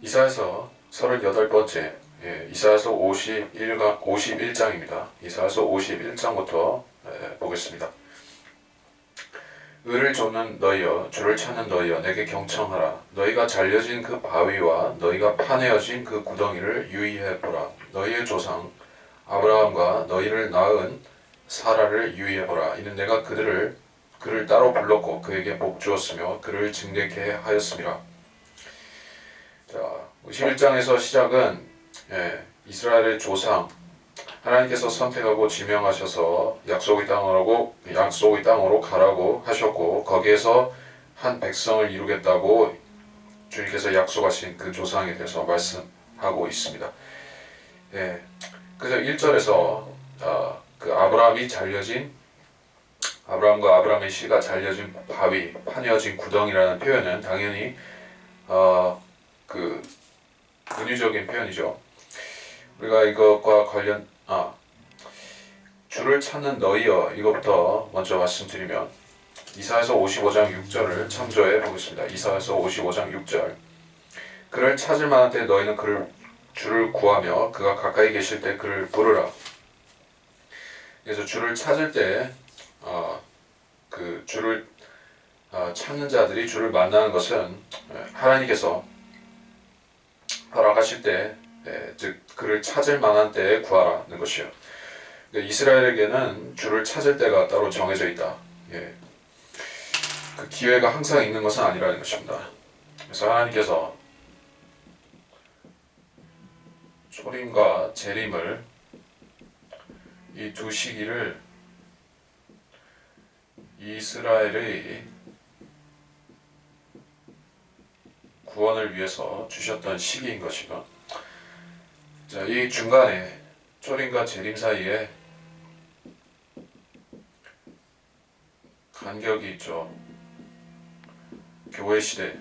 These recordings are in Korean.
이사야서 38번째, 이사야서 51장입니다. 이사야서 51장부터 보겠습니다. 의를 좇는 너희여, 주를 찾는 너희여, 내게 경청하라. 너희가 잘려진 그 바위와 너희가 파내어진 그 구덩이를 유의해보라. 너희의 조상 아브라함과 너희를 낳은 사라를 유의해보라. 이는 내가 그를 따로 불렀고 그에게 복 주었으며 그를 증대케 하였음이라. 자, 51장에서 시작은 이스라엘의 조상 하나님께서 선택하고 지명하셔서 약속의 땅으로 가라고 하셨고, 거기에서 한 백성을 이루겠다고 주님께서 약속하신 그 조상에 대해서 말씀하고 있습니다. 그래서 1절에서 그 아브라함과 아브라함의 씨가 잘려진 바위, 파내어진 구덩이라는 표현은 당연히 그 은유적인 표현이죠. 우리가 이것과 관련 주를 찾는 너희여, 이것부터 먼저 말씀드리면 이사야서 55장 6절을 참조해 보겠습니다. 이사야서 55장 6절. 그를 찾을 만한 때 너희는 주를 구하며 그가 가까이 계실 때 그를 부르라. 그래서 주를 찾을 때 그 주를 찾는 자들이 주를 만나는 것은 하나님께서 허락하실 때, 즉 그를 찾을 만한 때에 구하라는 것이요. 이스라엘에게는 주를 찾을 때가 따로 정해져 있다. 그 기회가 항상 있는 것은 아니라는 것입니다. 그래서 하나님께서 초림과 재림을, 이 두 시기를 이스라엘의 구원을 위해서 주셨던 시기인 것이고, 자, 이 중간에 초림과 재림 사이에 간격이 있죠. 교회 시대.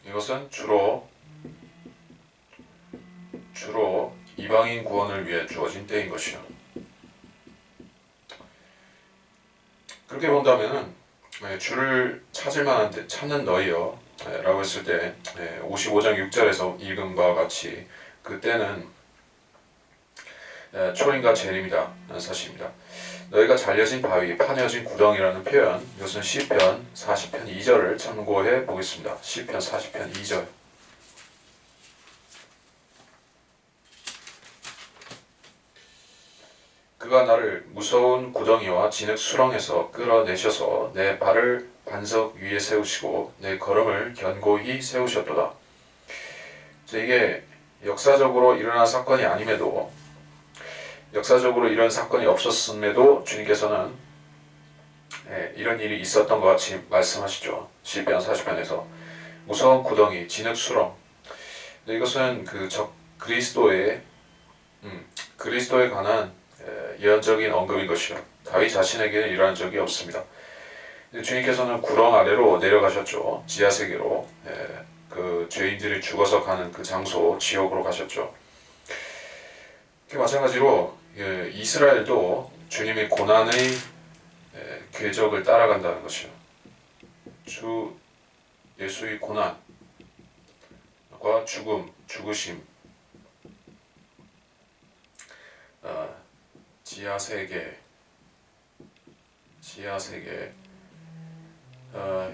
이것은 주로 이방인 구원을 위해 주어진 때인 것이요. 그렇게 본다면은 주를 찾을 만한 때 찾는 너희여 라고 했을 때 55장 6절에서 읽은 바와 같이 그때는 초림과 재림이다 라는 사실입니다. 너희가 잘려진 바위, 파내어진 구덩이라는 표현, 이것은 시편 40편 2절을 참고해 보겠습니다. 시편 40편 2절. 그가 나를 무서운 구덩이와 진흙 수렁에서 끌어내셔서 내 발을 반석 위에 세우시고 내 걸음을 견고히 세우셨도다. 이게 역사적으로 일어난 사건이 아님에도, 역사적으로 이런 사건이 없었음에도 주님께서는 이런 일이 있었던 것 같이 말씀하시죠. 시편 40편에서 무서운 구덩이, 진흙 수렁. 이것은 그리스도에 관한 예언적인 언급인 것이요. 다윗 자신에게는 이러한 적이 없습니다. 주님께서는 구렁 아래로 내려가셨죠. 지하세계로. 그 죄인들이 죽어서 가는 그 장소, 지옥으로 가셨죠. 마찬가지로 이스라엘도 주님의 고난의 궤적을 따라간다는 것이요. 주 예수의 고난과 죽으심, 지하세계,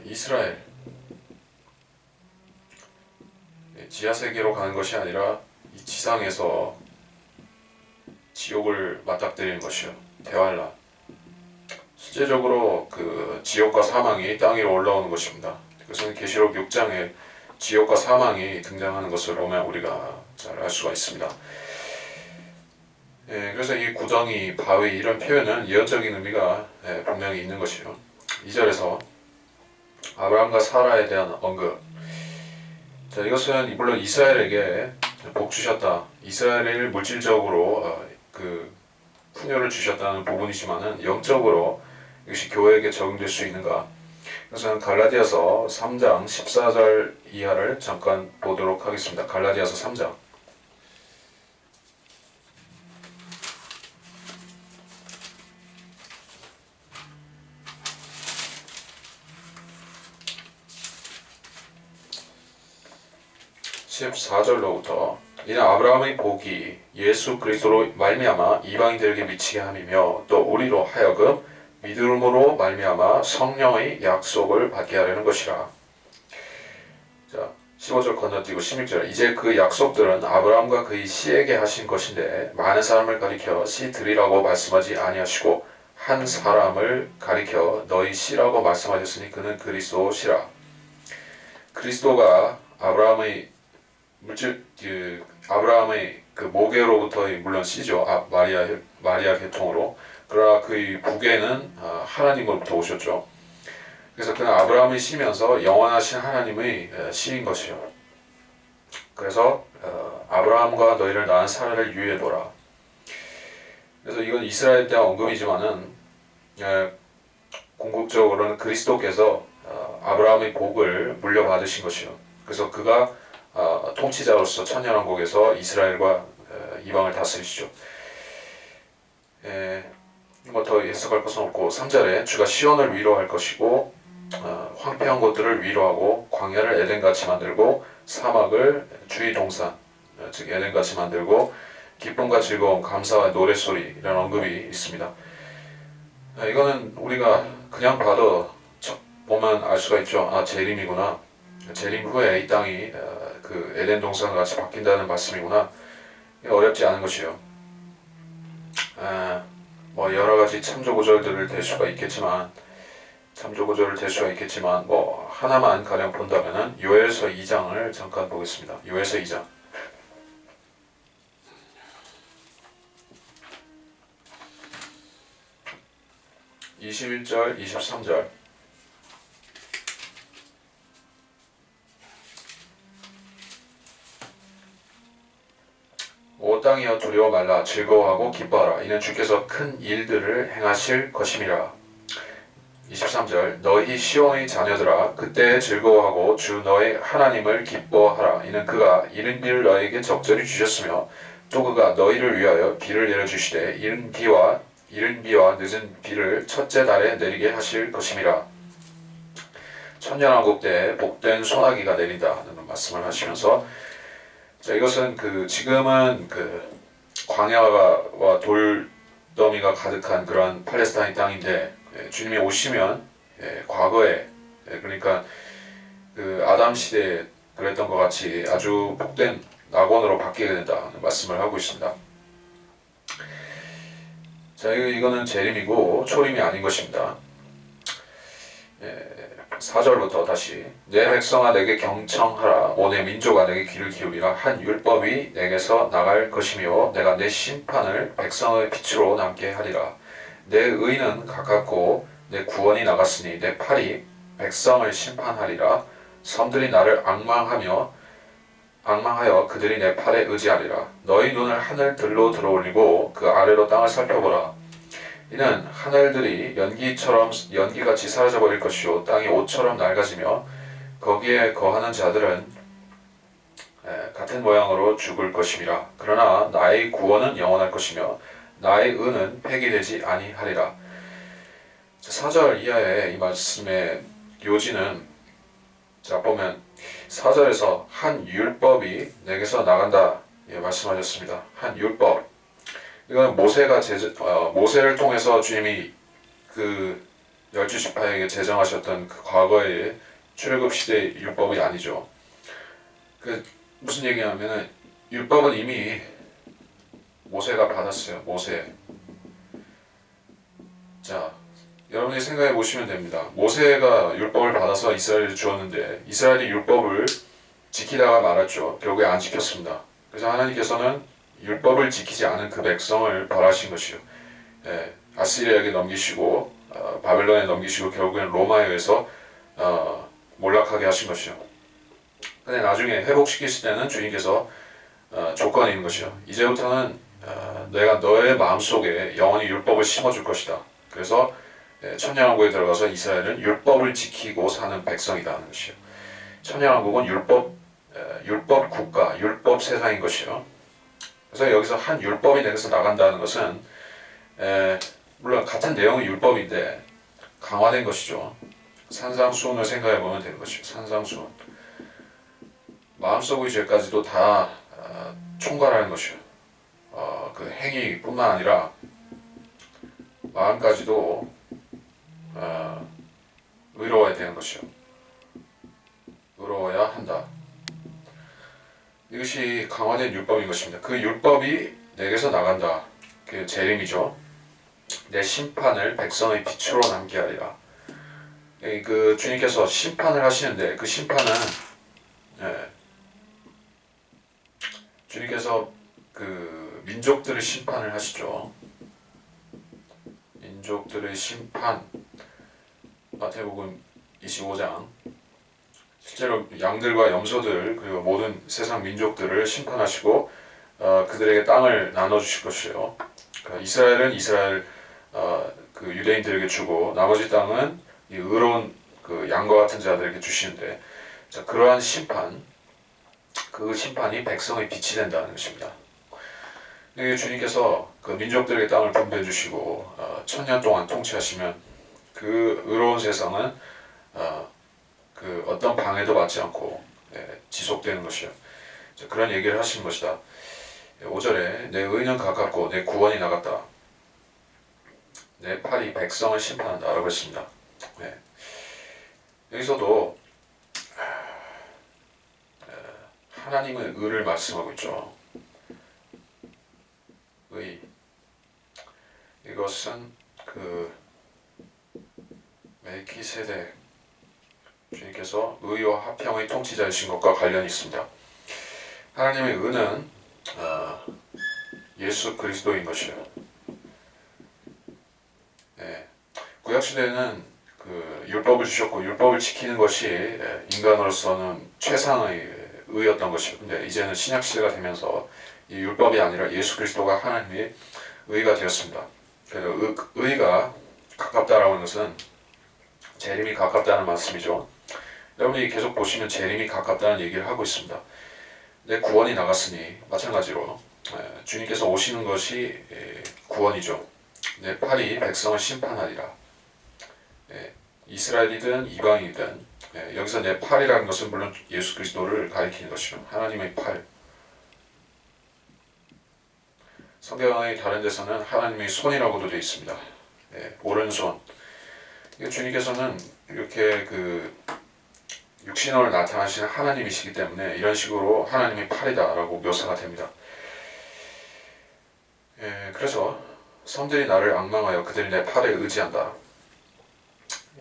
이스라엘, 지하세계로 가는 것이 아니라 이 지상에서 지옥을 맞닥뜨리는 것이요. 대환란. 실제적으로 그 지옥과 사망이 땅 위로 올라오는 것입니다. 그것은 계시록 6장에 지옥과 사망이 등장하는 것을 보면 우리가 잘 알 수가 있습니다. 그래서 이 구덩이, 바위 이런 표현은 예언적인 의미가 분명히 있는 것이요. 2절에서 아브라함과 사라에 대한 언급. 자, 이것은 물론 이스라엘에게 복 주셨다. 이스라엘을 물질적으로 그 풍요를 주셨다는 부분이지만은 영적으로 이것이 교회에게 적용될 수 있는가? 그것은 갈라디아서 3장 14절 이하를 잠깐 보도록 하겠습니다. 갈라디아서 3장. 14절로부터 이는 아브라함의 복이 예수 그리스도로 말미암아 이방인들에게 미치게 함이며 또 우리로 하여금 믿음으로 말미암아 성령의 약속을 받게 하려는 것이라. 자, 15절 건너뛰고 16절 이제 그 약속들은 아브라함과 그의 씨에게 하신 것인데 많은 사람을 가리켜 씨 들이라고 말씀하지 아니하시고 한 사람을 가리켜 너희 씨라고 말씀하셨으니 그는 그리스도시라. 그리스도가 아브라함의 아브라함의 그 모계로부터의 물론 씨죠. 마리아 계통으로. 그러나 그의 부계는 하나님으로부터 오셨죠. 그래서 그는 아브라함의 씨면서 영원하신 하나님의 씨인 것이요. 그래서 아브라함과 너희를 낳은 사라를 유예해둬라. 그래서 이건 이스라엘 때 언급이지만은 궁극적으로는 그리스도께서 아브라함의 복을 물려받으신 것이요. 그래서 그가 통치자로서 천년왕국에서 이스라엘과 이방을 다스리시죠. 뭐 더 해석할 것은 없고 3절에 주가 시온을 위로할 것이고 황폐한 곳들을 위로하고 광야를 에덴같이 만들고 사막을 주의 동산 즉 에덴같이 만들고 기쁨과 즐거움 감사와 노랫소리 이런 언급이 있습니다. 이거는 우리가 그냥 봐도 보면 알 수가 있죠. 재림이구나. 재림 후에 이 땅이 그 에덴 동산과 같이 바뀐다는 말씀이구나. 어렵지 않은 것이요. 뭐 여러 가지 참조 구절들을 댈 수가 있겠지만 뭐 하나만 가령 본다면은 요엘서 2장을 잠깐 보겠습니다. 요엘서 2장. 21절, 23절. 오 땅이여 두려워 말라 즐거워하고 기뻐하라 이는 주께서 큰 일들을 행하실 것임이라. 23절 너희 시온의 자녀들아 그때 즐거워하고 주 너의 하나님을 기뻐하라 이는 그가 이른 비를 너에게 적절히 주셨으며 또 그가 너희를 위하여 비를 내려주시되 이른 비와 늦은 비를 첫째 달에 내리게 하실 것임이라. 천년왕국 때 복된 소나기가 내린다는 말씀을 하시면서 자, 이것은 지금은 광야와 돌더미가 가득한 그런 팔레스타인 땅인데 주님이 오시면 과거에 그러니까 아담 시대에 그랬던 것 같이 아주 복된 낙원으로 바뀌게 된다는 말씀을 하고 있습니다. 자, 이거는 재림이고 초림이 아닌 것입니다. 4절부터 다시 내 백성아 내게 경청하라 오 내 민족아 내게 귀를 기울이라 한 율법이 내게서 나갈 것이며 내가 내 심판을 백성의 빛으로 남게 하리라. 내 의는 가깝고 내 구원이 나갔으니 내 팔이 백성을 심판하리라. 섬들이 나를 악망하여 그들이 내 팔에 의지하리라. 너희 눈을 하늘들로 들어올리고 그 아래로 땅을 살펴보라. 이는 하늘들이 연기같이 사라져버릴 것이요 땅이 옷처럼 낡아지며 거기에 거하는 자들은 같은 모양으로 죽을 것임이라. 그러나 나의 구원은 영원할 것이며 나의 은은 폐기되지 아니하리라. 4절 이하의 이 말씀의 요지는 자 보면 4절에서 한 율법이 내게서 나간다 말씀하셨습니다. 한 율법. 이건 모세를 통해서 주님이 그 12지파에게 제정하셨던 그 과거의 출애굽 시대의 율법이 아니죠. 무슨 얘기냐면은 율법은 이미 모세가 받았어요. 모세. 자, 여러분이 생각해 보시면 됩니다. 모세가 율법을 받아서 이스라엘을 주었는데 이스라엘이 율법을 지키다가 말았죠. 결국에 안 지켰습니다. 그래서 하나님께서는 율법을 지키지 않은 그 백성을 벌하신 것이요. 아시리아에게 넘기시고 바벨론에 넘기시고 결국엔 로마에 의해서 몰락하게 하신 것이요. 근데 나중에 회복시키실 때는 주님께서 조건이 있는 것이요. 이제부터는 내가 너의 마음속에 영원히 율법을 심어줄 것이다. 그래서 천년왕국에 들어가서 이스라엘은 율법을 지키고 사는 백성이다 하는 것이요. 천년왕국은 율법 국가, 율법 세상인 것이요. 그래서 여기서 한 율법이 내게서 나간다는 것은 물론 같은 내용의 율법인데 강화된 것이죠. 산상수훈을 생각해 보면 되는 것이죠. 산상수훈. 마음속의 죄까지도 다 총괄하는 것이요. 그 행위뿐만 아니라 마음까지도 의로워야 되는 것이요. 의로워야 한다. 이것이 강화된 율법인 것입니다. 그 율법이 내게서 나간다. 그 재림이죠. 내 심판을 백성의 빛으로 남게 하리라. 그 주님께서 심판을 하시는데 그 심판은 주님께서 그 민족들의 심판을 하시죠. 민족들의 심판. 마태복음 25장. 실제로 양들과 염소들 그리고 모든 세상 민족들을 심판하시고 그들에게 땅을 나눠주실 것이에요. 그러니까 이스라엘은 이스라엘 그 유대인들에게 주고 나머지 땅은 이 의로운 그 양과 같은 자들에게 주시는데, 자, 그러한 심판, 그 심판이 백성의 빛이 된다는 것입니다. 주님께서 그 민족들에게 땅을 분배해 주시고 1000년 동안 통치하시면 그 의로운 세상은 그 어떤 방해도 받지 않고 지속되는 것이요. 그런 얘기를 하신 것이다. 5절에 내 의는 가깝고 내 구원이 나갔다. 내 팔이 백성을 심판한다 라고 했습니다. 여기서도 하나님의 의를 말씀하고 있죠. 의. 이것은 그 멜키세덱 주님께서 의와 화평의 통치자이신 것과 관련이 있습니다. 하나님의 의는 예수 그리스도인 것이에요. 구약 시대에는 그 율법을 주셨고 율법을 지키는 것이 인간으로서는 최상의 의였던 것이고, 근데 이제는 신약 시대가 되면서 이 율법이 아니라 예수 그리스도가 하나님의 의가 되었습니다. 그래서 의가 가깝다라고 하는 것은 재림이 가깝다는 말씀이죠. 여러분이 계속 보시면 재림이 가깝다는 얘기를 하고 있습니다. 내 구원이 나갔으니 마찬가지로 주님께서 오시는 것이 구원이죠. 내 팔이 백성을 심판하리라. 이스라엘이든 이방이든 여기서 내 팔이라는 것은 물론 예수 그리스도를 가리키는 것이죠. 하나님의 팔. 성경의 다른 데서는 하나님의 손이라고도 되어 있습니다. 오른손. 주님께서는 이렇게 그 육신으로 나타나시는 하나님이시기 때문에 이런 식으로 하나님의 팔이다라고 묘사가 됩니다. 그래서 섬들이 나를 앙망하여 그들이 내 팔에 의지한다.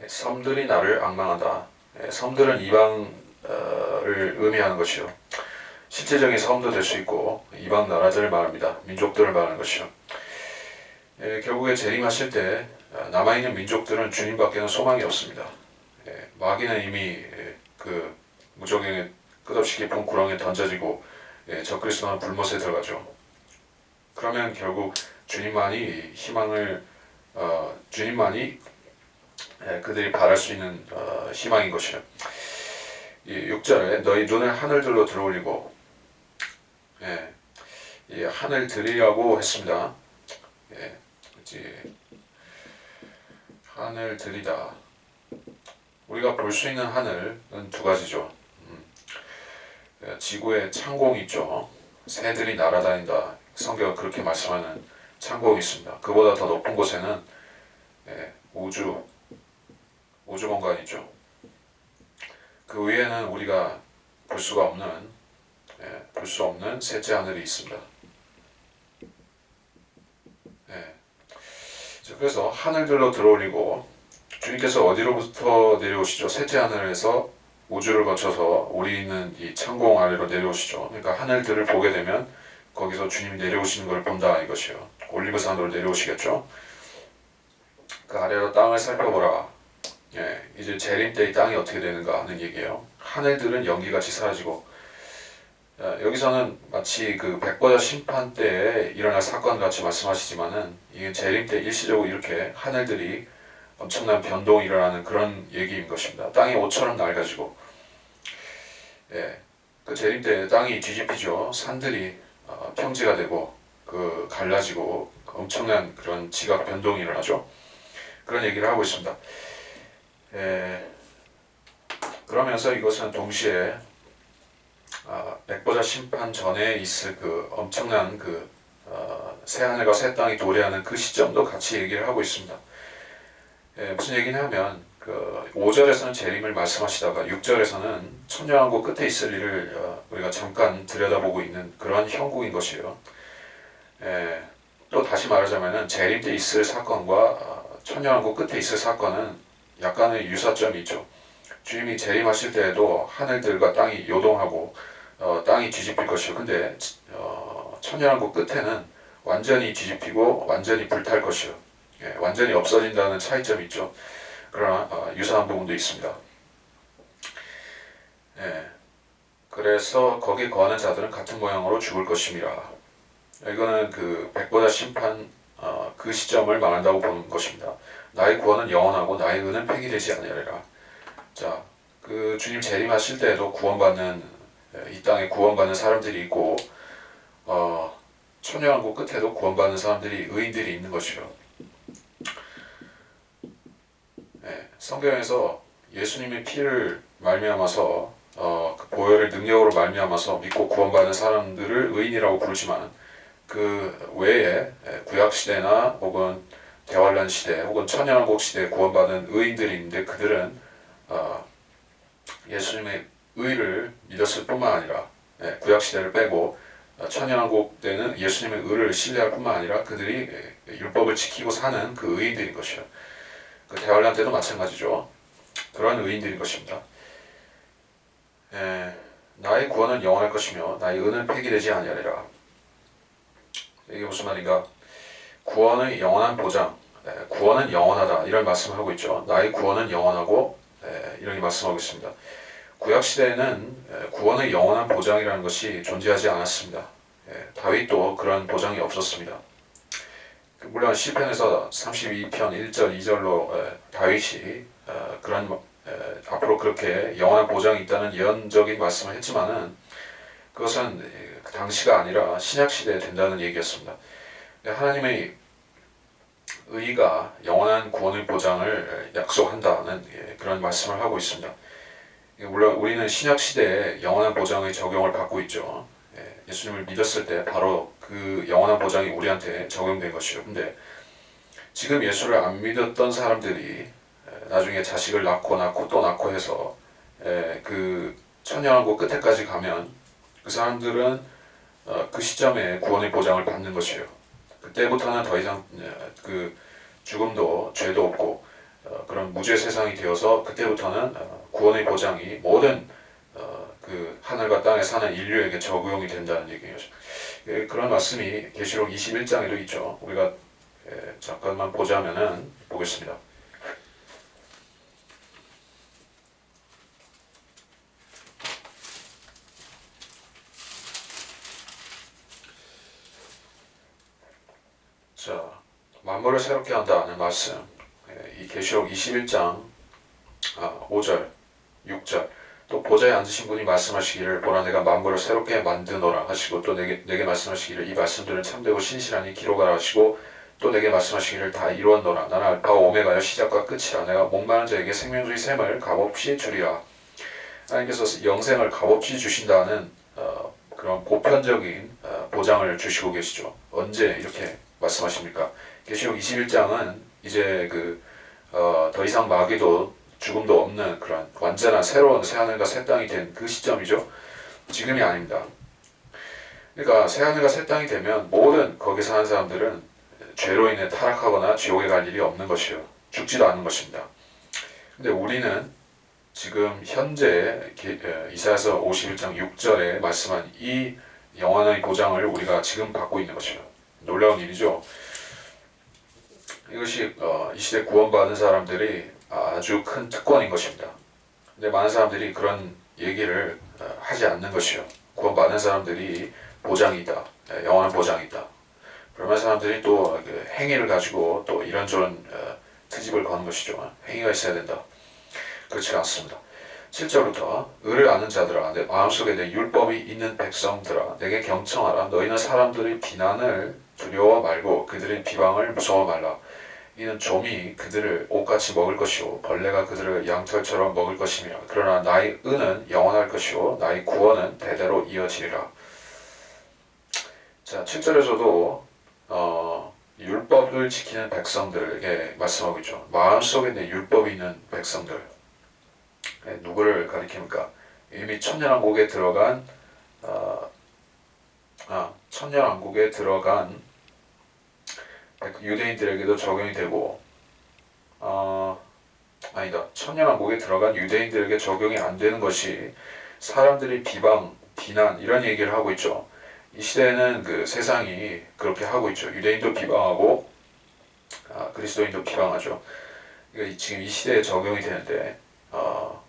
섬들이 나를 앙망한다. 섬들은 이방을 의미하는 것이요. 실제적인 섬도 될 수 있고 이방 나라들을 말합니다. 민족들을 말하는 것이요. 결국에 재림하실 때 남아있는 민족들은 주님밖에는 소망이 없습니다. 마귀는 이미 그 무적의 끝없이 깊은 구렁에 던져지고 적그리스도는 불못에 들어가죠. 그러면 결국 주님만이 희망을 주님만이 그들이 바랄 수 있는 희망인 것이요. 6절에 너희 눈을 하늘들로 들어올리고 이 하늘 들이라고 했습니다. 하늘 들이다. 우리가 볼 수 있는 하늘은 두 가지죠. 지구에 창공이 있죠. 새들이 날아다닌다. 성경은 그렇게 말씀하는 창공이 있습니다. 그보다 더 높은 곳에는 우주 공간이 있죠. 그 위에는 우리가 볼 수 없는 셋째 하늘이 있습니다. 그래서 하늘들로 들어올리고 주님께서 어디로부터 내려오시죠? 셋째 하늘에서 우주를 거쳐서 우리 있는 이 창공 아래로 내려오시죠. 그러니까 하늘들을 보게 되면 거기서 주님이 내려오시는 걸 본다 이것이요. 올리브산으로 내려오시겠죠. 그 아래로 땅을 살펴보라. 이제 재림 때 이 땅이 어떻게 되는가 하는 얘기예요. 하늘들은 연기같이 사라지고 여기서는 마치 그 백보자 심판 때에 일어날 사건 같이 말씀하시지만은 이게 재림 때 일시적으로 이렇게 하늘들이 엄청난 변동이 일어나는 그런 얘기인 것입니다. 땅이 옷처럼 낡아지고, 그 재림 때 땅이 뒤집히죠. 산들이 평지가 되고 그 갈라지고 엄청난 그런 지각 변동이 일어나죠. 그런 얘기를 하고 있습니다. 그러면서 이것은 동시에 백보자 심판 전에 있을 그 엄청난 새 하늘과 새 땅이 도래하는 그 시점도 같이 얘기를 하고 있습니다. 무슨 얘기냐면 5절에서는 재림을 말씀하시다가 6절에서는 천년왕국 끝에 있을 일을 우리가 잠깐 들여다보고 있는 그러한 형국인 것이에요. 또 다시 말하자면 재림 때 있을 사건과 천년왕국 끝에 있을 사건은 약간의 유사점이 있죠. 주님이 재림하실 때에도 하늘들과 땅이 요동하고 땅이 뒤집힐 것이요. 근데 천년왕국 끝에는 완전히 뒤집히고 완전히 불탈 것이요. 완전히 없어진다는 차이점이 있죠. 그러나 유사한 부분도 있습니다. 그래서 거기에 거하는 자들은 같은 모양으로 죽을 것임이라. 이거는 그 백보자 심판 그 시점을 말한다고 보는 것입니다. 나의 구원은 영원하고 나의 은은 폐기되지 아니하리라. 자, 그 주님 재림하실 때에도 구원받는 이 땅에 구원받는 사람들이 있고 천년왕국 끝에도 구원받는 사람들이 의인들이 있는 것이요. 성경에서 예수님의 피를 말미암아서 그 보혈의 능력으로 말미암아서 믿고 구원받는 사람들을 의인이라고 부르지만 그 외에 구약 시대나 혹은 대환란 시대 혹은 천년왕국 시대에 구원받은 의인들이 있는데 그들은 예수님의 의를 믿었을 뿐만 아니라 구약 시대를 빼고 천년왕국 때는 예수님의 의를 신뢰할 뿐만 아니라 그들이 율법을 지키고 사는 그 의인들인 것이요. 그 대환란 때도 마찬가지죠. 그런 의인들인 것입니다. 나의 구원은 영원할 것이며 나의 은은 폐기되지 아니하리라. 이게 무슨 말인가? 구원의 영원한 보장, 구원은 영원하다 이런 말씀을 하고 있죠. 나의 구원은 영원하고 이렇게 말씀하고 있습니다. 구약 시대에는 구원의 영원한 보장이라는 것이 존재하지 않았습니다. 다윗도 그런 보장이 없었습니다. 물론 시편에서 32편 1절 2절로 다윗이 그런 앞으로 그렇게 영원한 보장이 있다는 예언적인 말씀을 했지만은 그것은 그 당시가 아니라 신약 시대에 된다는 얘기였습니다. 하나님의 의가 영원한 구원의 보장을 약속한다는 그런 말씀을 하고 있습니다. 물론 우리는 신약 시대에 영원한 보장의 적용을 받고 있죠. 예수님을 믿었을 때 바로 그 영원한 보장이 우리한테 적용된 것이요. 근데 지금 예수를 안 믿었던 사람들이 나중에 자식을 낳고 또 낳고 해서 그 천년왕국 끝에까지 가면 그 사람들은 그 시점에 구원의 보장을 받는 것이에요. 그때부터는 더 이상 그 죽음도 죄도 없고 그런 무죄 세상이 되어서 그때부터는 구원의 보장이 모든 그 하늘과 땅에 사는 인류에게 적용이 된다는 얘기죠. 그런 말씀이 계시록 21장에도 있죠. 우리가 잠깐만 보자면은 보겠습니다. 자, 만물을 새롭게 한다는 말씀. 이 계시록 21장 5절, 6절. 또 보좌에 앉으신 분이 말씀하시기를 보라 내가 만물을 새롭게 만드노라 하시고 또 내게 말씀하시기를 이 말씀들은 참되고 신실하니 기록하라 하시고 또 내게 말씀하시기를 다 이루었노라 나는 알파와 오메가여 시작과 끝이라 내가 목마른 자에게 생명수의 샘을 값없이 주리라. 하나님께서 영생을 값없이 주신다는 그런 보편적인 보장을 주시고 계시죠. 언제 이렇게 말씀하십니까? 계시록 21장은 이제 더 이상 마귀도 죽음도 없는 그런 완전한 새로운 새하늘과 새 땅이 된 그 시점이죠. 지금이 아닙니다. 그러니까 새하늘과 새 땅이 되면 모든 거기 사는 사람들은 죄로 인해 타락하거나 지옥에 갈 일이 없는 것이요. 죽지도 않는 것입니다. 근데 우리는 지금 현재 이사야서 51장 6절에 말씀한 이 영원의 보장을 우리가 지금 받고 있는 것이요. 놀라운 일이죠. 이것이 이 시대 구원받은 사람들이 아주 큰 특권인 것입니다. 근데 많은 사람들이 그런 얘기를 하지 않는 것이요. 구원받은 사람들이 보장이 있다. 영원한 보장이 있다. 그러면 사람들이 또 행위를 가지고 또 이런저런 트집을 거는 것이죠. 행위가 있어야 된다. 그렇지 않습니다. 7절부터 의를 아는 자들아 내 마음속에 내 율법이 있는 백성들아 내게 경청하라. 너희는 사람들의 비난을 두려워 말고 그들의 비방을 무서워 말라. 이는 좀이 그들을 옷같이 먹을 것이요 벌레가 그들을 양털처럼 먹을 것이며 그러나 나의 은은 영원할 것이요 나의 구원은 대대로 이어지리라. 자, 7절에서도 율법을 지키는 백성들에게 말씀하고 있죠. 마음속에 내 율법이 있는 백성들. 누구를 가리킵니까? 이미 천년왕국에 들어간 천년왕국에 들어간 유대인들에게도 적용이 되고 아니다. 천년왕국에 들어간 유대인들에게 적용이 안 되는 것이 사람들이 비난 이런 얘기를 하고 있죠. 이 시대에는 그 세상이 그렇게 하고 있죠. 유대인도 비방하고 그리스도인도 비방하죠. 그러니까 지금 이 시대에 적용이 되는데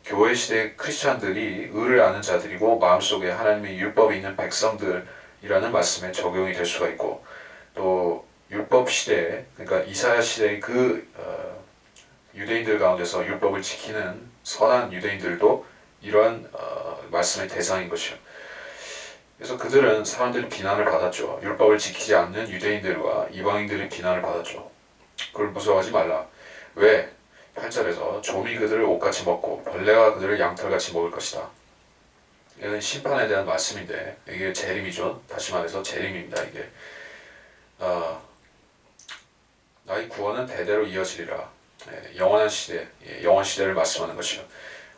교회 시대 크리스찬들이 의를 아는 자들이고 마음속에 하나님의 율법이 있는 백성들이라는 말씀에 적용이 될 수가 있고 또 율법 시대에 그러니까 이사야 시대의 유대인들 가운데서 율법을 지키는 선한 유대인들도 이러한 말씀의 대상인 것이요. 그래서 그들은 사람들이 비난을 받았죠. 율법을 지키지 않는 유대인들과 이방인들이 비난을 받았죠. 그걸 무서워하지 말라. 왜? 8절에서 좀이 그들을 옷같이 먹고 벌레가 그들을 양털같이 먹을 것이다. 이건 심판에 대한 말씀인데 이게 재림이죠. 다시 말해서 재림입니다. 이게 나의 구원은 대대로 이어지리라. 영원한 시대, 영원 시대를 말씀하는 것이요.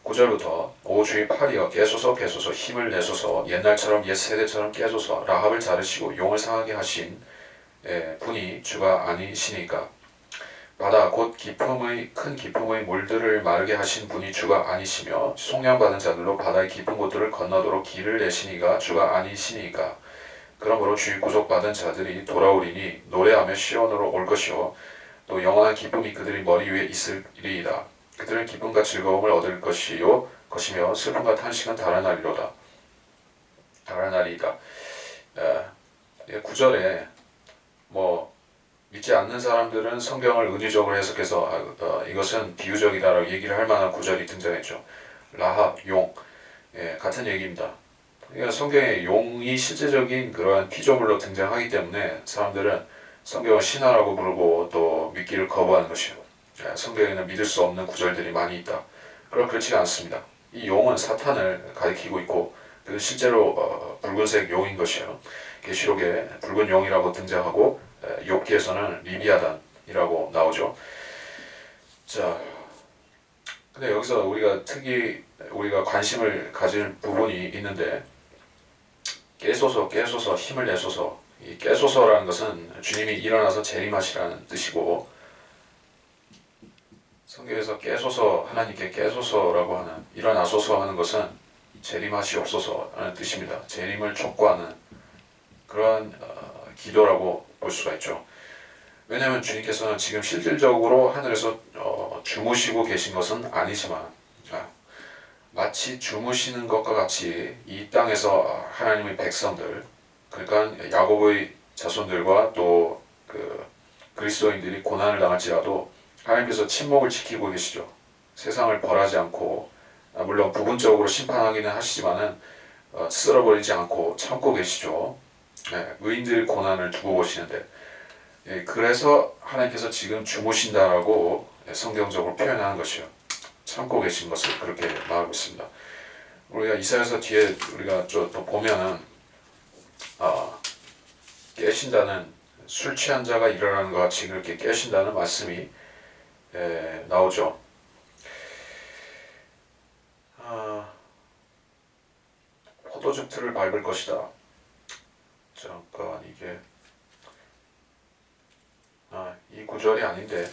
9절부터 오 주의 팔이여 깨소서 깨소서 힘을 내소서 옛날처럼 옛 세대처럼 깨소서 라합을 자르시고 용을 상하게 하신 분이 주가 아니시니까 바다 곧 큰 깊음의 물들을 마르게 하신 분이 주가 아니시며 속량받은 자들로 바다의 깊은 곳들을 건너도록 길을 내시니가 주가 아니시니까 그러므로 주의 구속받은 자들이 돌아오리니 노래하며 시온으로 올 것이요 또 영원한 기쁨이 그들의 머리 위에 있으리이다. 그들은 기쁨과 즐거움을 얻을 것이며 슬픔과 탄식은 달아나리로다. 달아나리이다. 9절에 믿지 않는 사람들은 성경을 은유적으로 해석해서 이것은 비유적이다라고 얘기를 할 만한 구절이 등장했죠. 라합, 용 같은 얘기입니다. 그러니까 성경에 용이 실제적인 그러한 피조물로 등장하기 때문에 사람들은 성경을 신화라고 부르고 또 믿기를 거부하는 것이요. 성경에는 믿을 수 없는 구절들이 많이 있다. 그럼 그렇지가 않습니다. 이 용은 사탄을 가리키고 있고 그 실제로 붉은색 용인 것이요. 계시록에 붉은 용이라고 등장하고 욥기에서는 리비아단이라고 나오죠. 자, 근데 여기서 우리가 관심을 가질 부분이 있는데 깨소서 힘을 내소서 이 깨소서라는 것은 주님이 일어나서 재림하시라는 뜻이고 성경에서 깨소서 하나님께 깨소서라고 하는 일어나소서 하는 것은 재림하시옵소서라는 뜻입니다. 재림을 촉구하는 그러한 기도라고 볼 수가 있죠. 왜냐하면 주님께서는 지금 실질적으로 하늘에서 주무시고 계신 것은 아니지만 마치 주무시는 것과 같이 이 땅에서 하나님의 백성들 그러니까 야곱의 자손들과 또 그리스도인들이 고난을 당할지라도 하나님께서 침묵을 지키고 계시죠. 세상을 벌하지 않고 물론 부분적으로 심판하기는 하시지만은 쓸어버리지 않고 참고 계시죠. 의인들의 고난을 두고 보시는데 그래서 하나님께서 지금 주무신다라고 성경적으로 표현하는 것이요. 참고 계신 것을 그렇게 말하고 있습니다. 우리가 이사야서 뒤에 우리가 또 보면은 깨신다는 술 취한 자가 일어나는 것 같이 그렇게 깨신다는 말씀이 나오죠. 포도즙 틀을 밟을 것이다. 잠깐 이게 이 구절이 아닌데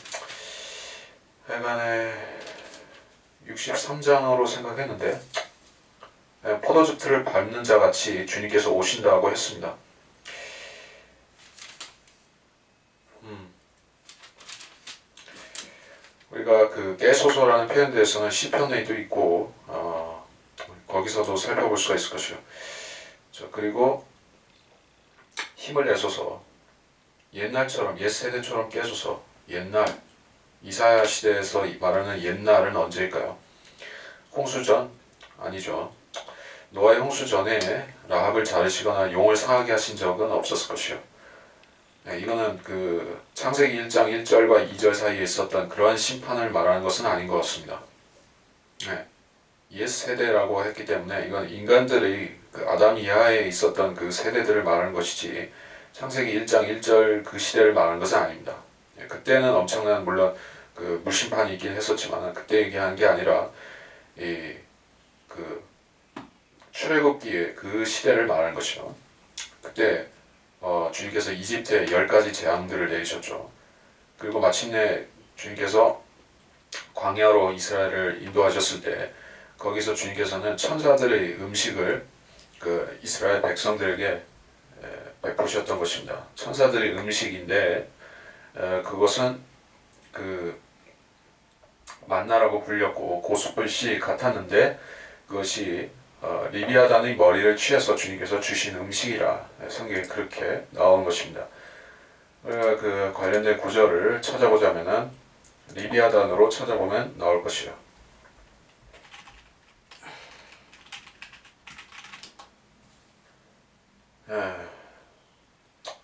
하여간에 63장으로 생각했는데 포도즙 틀을 밟는 자 같이 주님께서 오신다고 했습니다. 우리가 그 깨소서라는 표현에 대해서는 시편에도 있고 거기서도 살펴볼 수가 있을 것이요. 그리고 힘을 내소서 옛날처럼 옛 세대처럼 깨소서 옛날 이사야 시대에서 말하는 옛날은 언제일까요? 홍수전? 아니죠. 노아의 홍수 전에 라합을 자르시거나 용을 상하게 하신 적은 없었을 것이요. 이거는 그 창세기 1장 1절과 2절 사이에 있었던 그러한 심판을 말하는 것은 아닌 것 같습니다. 옛 세대라고 했기 때문에 이건 인간들의 그 아담 이하에 있었던 그 세대들을 말하는 것이지 창세기 1장 1절 그 시대를 말하는 것은 아닙니다. 그때는 엄청난 물론 그 무심판이 있긴 했었지만 그때 얘기하는 게 아니라 이 그 출애굽기의 그 시대를 말하는 것이죠. 그때 주님께서 이집트에 10가지 재앙들을 내리셨죠. 그리고 마침내 주님께서 광야로 이스라엘을 인도하셨을 때 거기서 주님께서는 천사들의 음식을 그 이스라엘 백성들에게 베푸셨던 것입니다. 천사들의 음식인데 그것은 그 만나라고 불렸고 고수불씨 같았는데 그것이 리비아단의 머리를 취해서 주님께서 주신 음식이라 성경에 그렇게 나온 것입니다. 우리가 그 관련된 구절을 찾아보자면은 리비아단으로 찾아보면 나올 것이요.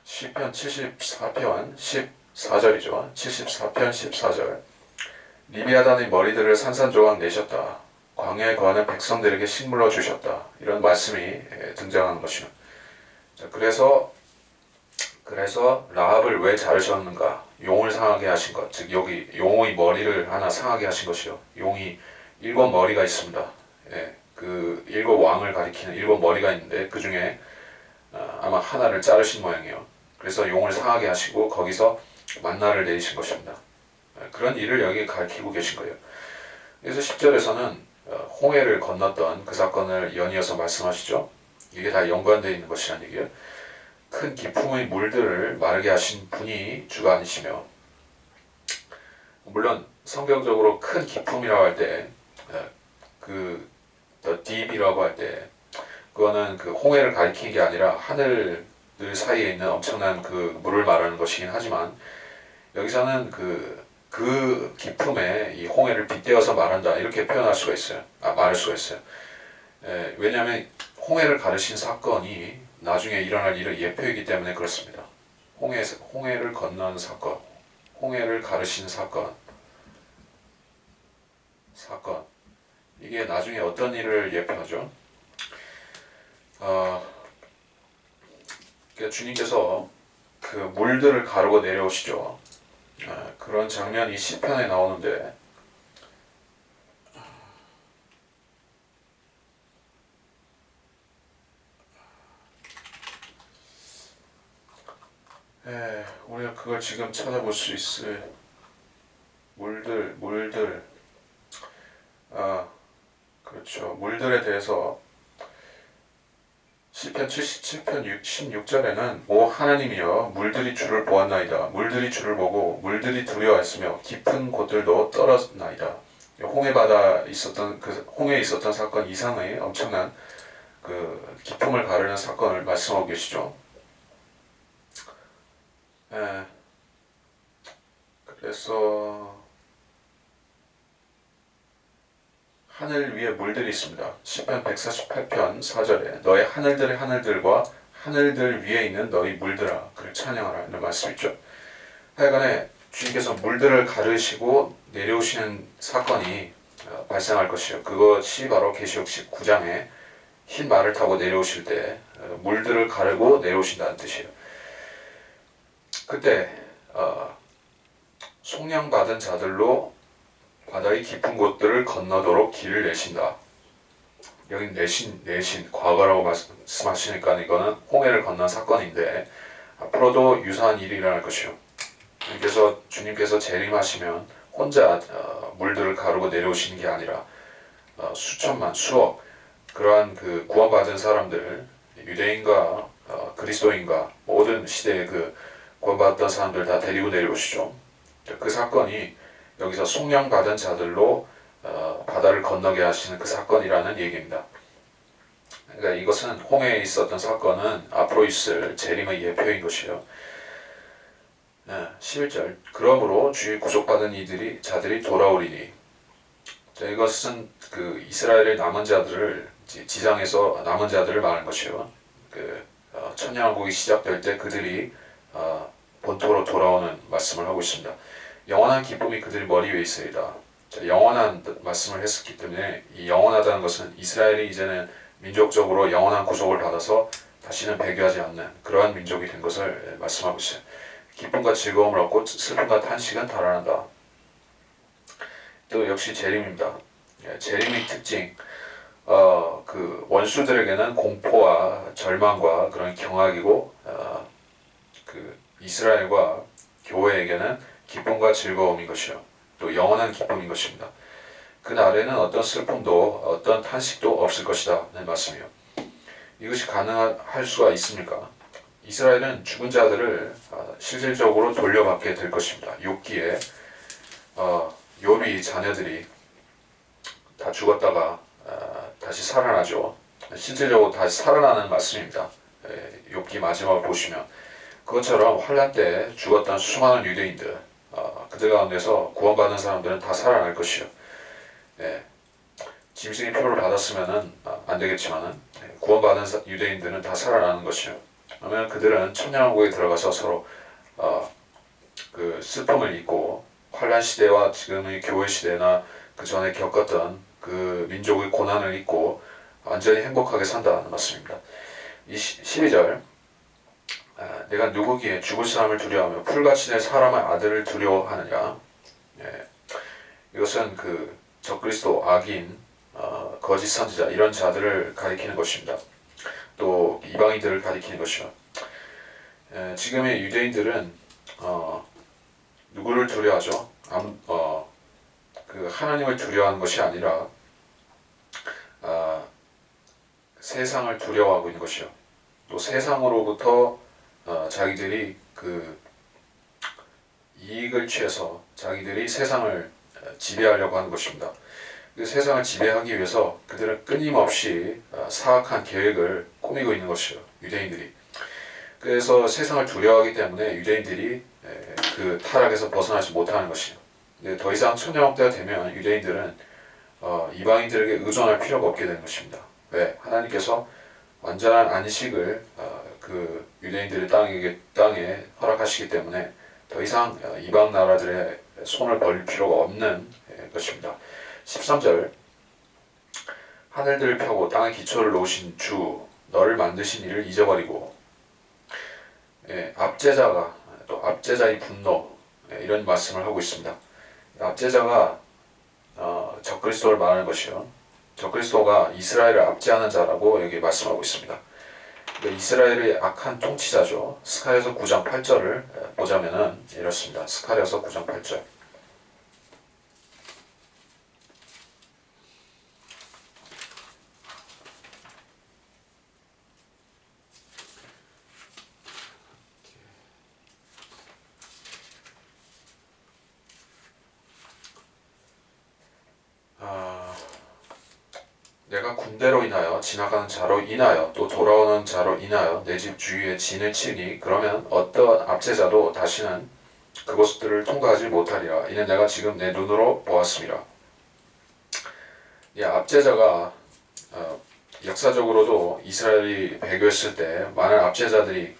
시편 74편 14절이죠. 74편 14절. 리비아단의 머리들을 산산조각 내셨다. 광야에 거하는 백성들에게 식물로 주셨다. 이런 말씀이 등장하는 것이요. 그래서 라합을 왜 자르셨는가? 용을 상하게 하신 것. 즉 여기 용의 머리를 하나 상하게 하신 것이요. 용이 7머리가 있습니다. 그 7왕을 가리키는 7머리가 있는데 그 중에 아마 하나를 자르신 모양이에요. 그래서 용을 상하게 하시고 거기서 만나를 내리신 것입니다. 그런 일을 여기 가리키고 계신 거예요. 그래서 10절에서는 홍해를 건넜던 그 사건을 연이어서 말씀하시죠. 이게 다 연관되어 있는 것이라는 얘기예요. 큰 기품의 물들을 마르게 하신 분이 주가 아니시며, 물론 성경적으로 큰 기품이라고 할 때 그 the deep이라고 할 때 그거는 그 홍해를 가리키는 게 아니라 하늘들 사이에 있는 엄청난 그 물을 말하는 것이긴 하지만 여기서는 그 기품에 이 홍해를 빗대어서 말한다 이렇게 표현할 수가 있어요. 말할 수가 있어요. 왜냐하면 홍해를 가르신 사건이 나중에 일어날 일의 예표이기 때문에 그렇습니다. 홍해를 건넌 사건, 홍해를 가르신 사건 이게 나중에 어떤 일을 예표하죠? 그러니까 주님께서 그 물들을 가르고 내려오시죠. 그런 장면이 시편에 나오는데 우리가 그걸 지금 찾아볼 수 있을 물들 그렇죠. 물들에 대해서 시편 77편 16절에는 오 하나님이여 물들이 주를 보았나이다. 물들이 주를 보고 물들이 두려워했으며 깊은 곳들도 떨었나이다. 홍해에 있었던 사건 이상의 엄청난 그 기품을 가르는 사건을 말씀하고 계시죠. 그래서 하늘 위에 물들이 있습니다. 시편 148편 4절에 너의 하늘들의 하늘들과 하늘들 위에 있는 너희 물들아 그를 찬양하라 이런 말씀이 있죠. 하여간에 주님께서 물들을 가르시고 내려오시는 사건이 발생할 것이요. 그것이 바로 계시록 19장에 흰 말을 타고 내려오실 때 물들을 가르고 내려오신다는 뜻이에요. 그때 속량받은 자들로 바다의 깊은 곳들을 건너도록 길을 내신다. 여기 내신 과거라고 말씀하시니까 이거는 홍해를 건넌 사건인데 앞으로도 유사한 일이 일어날 것이요. 주님께서 재림하시면 혼자 물들을 가르고 내려오시는 게 아니라 수억 그러한 그 구원받은 사람들 유대인과 그리스도인과 모든 시대의 그 구원받았던 사람들 다 데리고 내려오시죠. 그 사건이 여기서 속량받은 자들로 바다를 건너게 하시는 그 사건이라는 얘기입니다. 그러니까 이것은 홍해에 있었던 사건은 앞으로 있을 재림의 예표인 것이요. 11절 그러므로 주의 구속받은 자들이 돌아오리니 이것은 그 이스라엘의 남은 자들을 지상에서 남은 자들을 말하는 것이요. 그 천년왕국이 시작될 때 그들이 본토로 돌아오는 말씀을 하고 있습니다. 영원한 기쁨이 그들의 머리 위에 있으리라. 자, 영원한 말씀을 했었기 때문에 이 영원하다는 것은 이스라엘이 이제는 민족적으로 영원한 구속을 받아서 다시는 배교하지 않는 그러한 민족이 된 것을 말씀하고 있어요. 기쁨과 즐거움을 얻고 슬픔과 탄식은 달아난다. 또 역시 재림입니다. 재림의 특징, 그 원수들에게는 공포와 절망과 그런 경악이고, 그 이스라엘과 교회에게는 기쁨과 즐거움인 것이요, 또 영원한 기쁨인 것입니다. 그 날에는 어떤 슬픔도 어떤 탄식도 없을 것이다 는 말씀이요. 이것이 가능할 수가 있습니까? 이스라엘은 죽은 자들을 실질적으로 돌려받게 될 것입니다. 욥기에 욥이 자녀들이 다 죽었다가 다시 살아나죠. 실질적으로 다시 살아나는 말씀입니다. 욥기 마지막을 보시면 그것처럼 환란 때 죽었던 수많은 유대인들, 그들 가운데서 구원받은 사람들은 다 살아날 것이요. 짐승의 표를 받았으면은 안 되겠지만은 구원받은 유대인들은 다 살아나는 것이요. 그러면 그들은 천년왕국에 들어가서 서로 그 슬픔을 잊고 환란 시대와 지금의 교회 시대나 그 전에 겪었던 그 민족의 고난을 잊고 완전히 행복하게 산다는 말씀입니다. 이 12절, 내가 누구기에 죽을 사람을 두려워하며 풀같이 될 사람의 아들을 두려워하느냐. 이것은 그 적그리스도, 악인, 거짓 선지자 이런 자들을 가리키는 것입니다. 또 이방인들을 가리키는 것이요. 지금의 유대인들은 누구를 두려워하죠? 그 하나님을 두려워하는 것이 아니라 세상을 두려워하고 있는 것이요. 또 세상으로부터 자기들이 그 이익을 취해서 자기들이 세상을 지배하려고 하는 것입니다. 그 세상을 지배하기 위해서 그들은 끊임없이 사악한 계획을 꾸미고 있는 것이요, 유대인들이. 그래서 세상을 두려워하기 때문에 유대인들이 그 타락에서 벗어나지 못하는 것이요. 더 이상 천년왕국 때가 되면 유대인들은 이방인들에게 의존할 필요가 없게 되는 것입니다. 왜? 하나님께서 완전한 안식을 그 유대인들의 땅에 허락하시기 때문에 더 이상 이방 나라들의 손을 벌릴 필요가 없는 것입니다. 13절, 하늘들을 펴고 땅에 기초를 놓으신 주 너를 만드신 이를 잊어버리고, 압제자가 또 압제자의 분노, 이런 말씀을 하고 있습니다. 압제자가 적그리스도를 말하는 것이요, 적그리스도가 이스라엘을 압제하는 자라고 여기 말씀하고 있습니다. 이스라엘의 악한 통치자죠. 스가랴서 9장 8절을 보자면은 이렇습니다. 스가랴서 9장 8절. 내가 군대로 인하여 지나가는 자로 인하여 또 돌아오는 자로 인하여 내 집 주위에 진을 치니 그러면 어떠한 압제자도 다시는 그곳들을 통과하지 못하리라. 이는 내가 지금 내 눈으로 보았습니다. 이 압제자가 역사적으로도 이스라엘이 배교했을 때 많은 압제자들이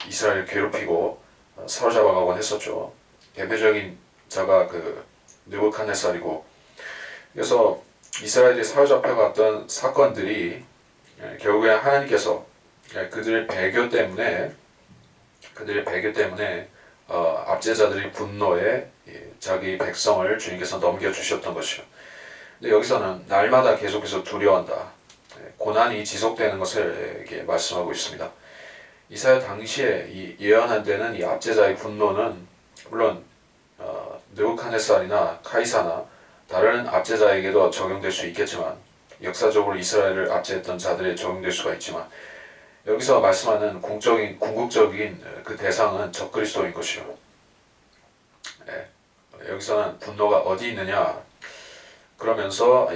이스라엘을 괴롭히고 사로잡아가곤 했었죠. 대표적인 자가 그 느부갓네살이고, 그래서 이스라엘이 사로잡혀갔던 사건들이 결국에 하나님께서 그들의 배교 때문에 압제자들의 분노에 자기 백성을 주님께서 넘겨주셨던 것이요. 근데 여기서는 날마다 계속해서 두려워한다. 고난이 지속되는 것을 이렇게 말씀하고 있습니다. 이사야 당시에 예언한 데는 이 압제자의 분노는 물론 느부갓네살이나 카이사나 다른 압제자에게도 적용될 수 있겠지만, 역사적으로 이스라엘을 압제했던 자들에 적용될 수가 있지만, 여기서 말씀하는 궁극적인 그 대상은 적그리스도인 것이요. 여기서는 분노가 어디 있느냐, 그러면서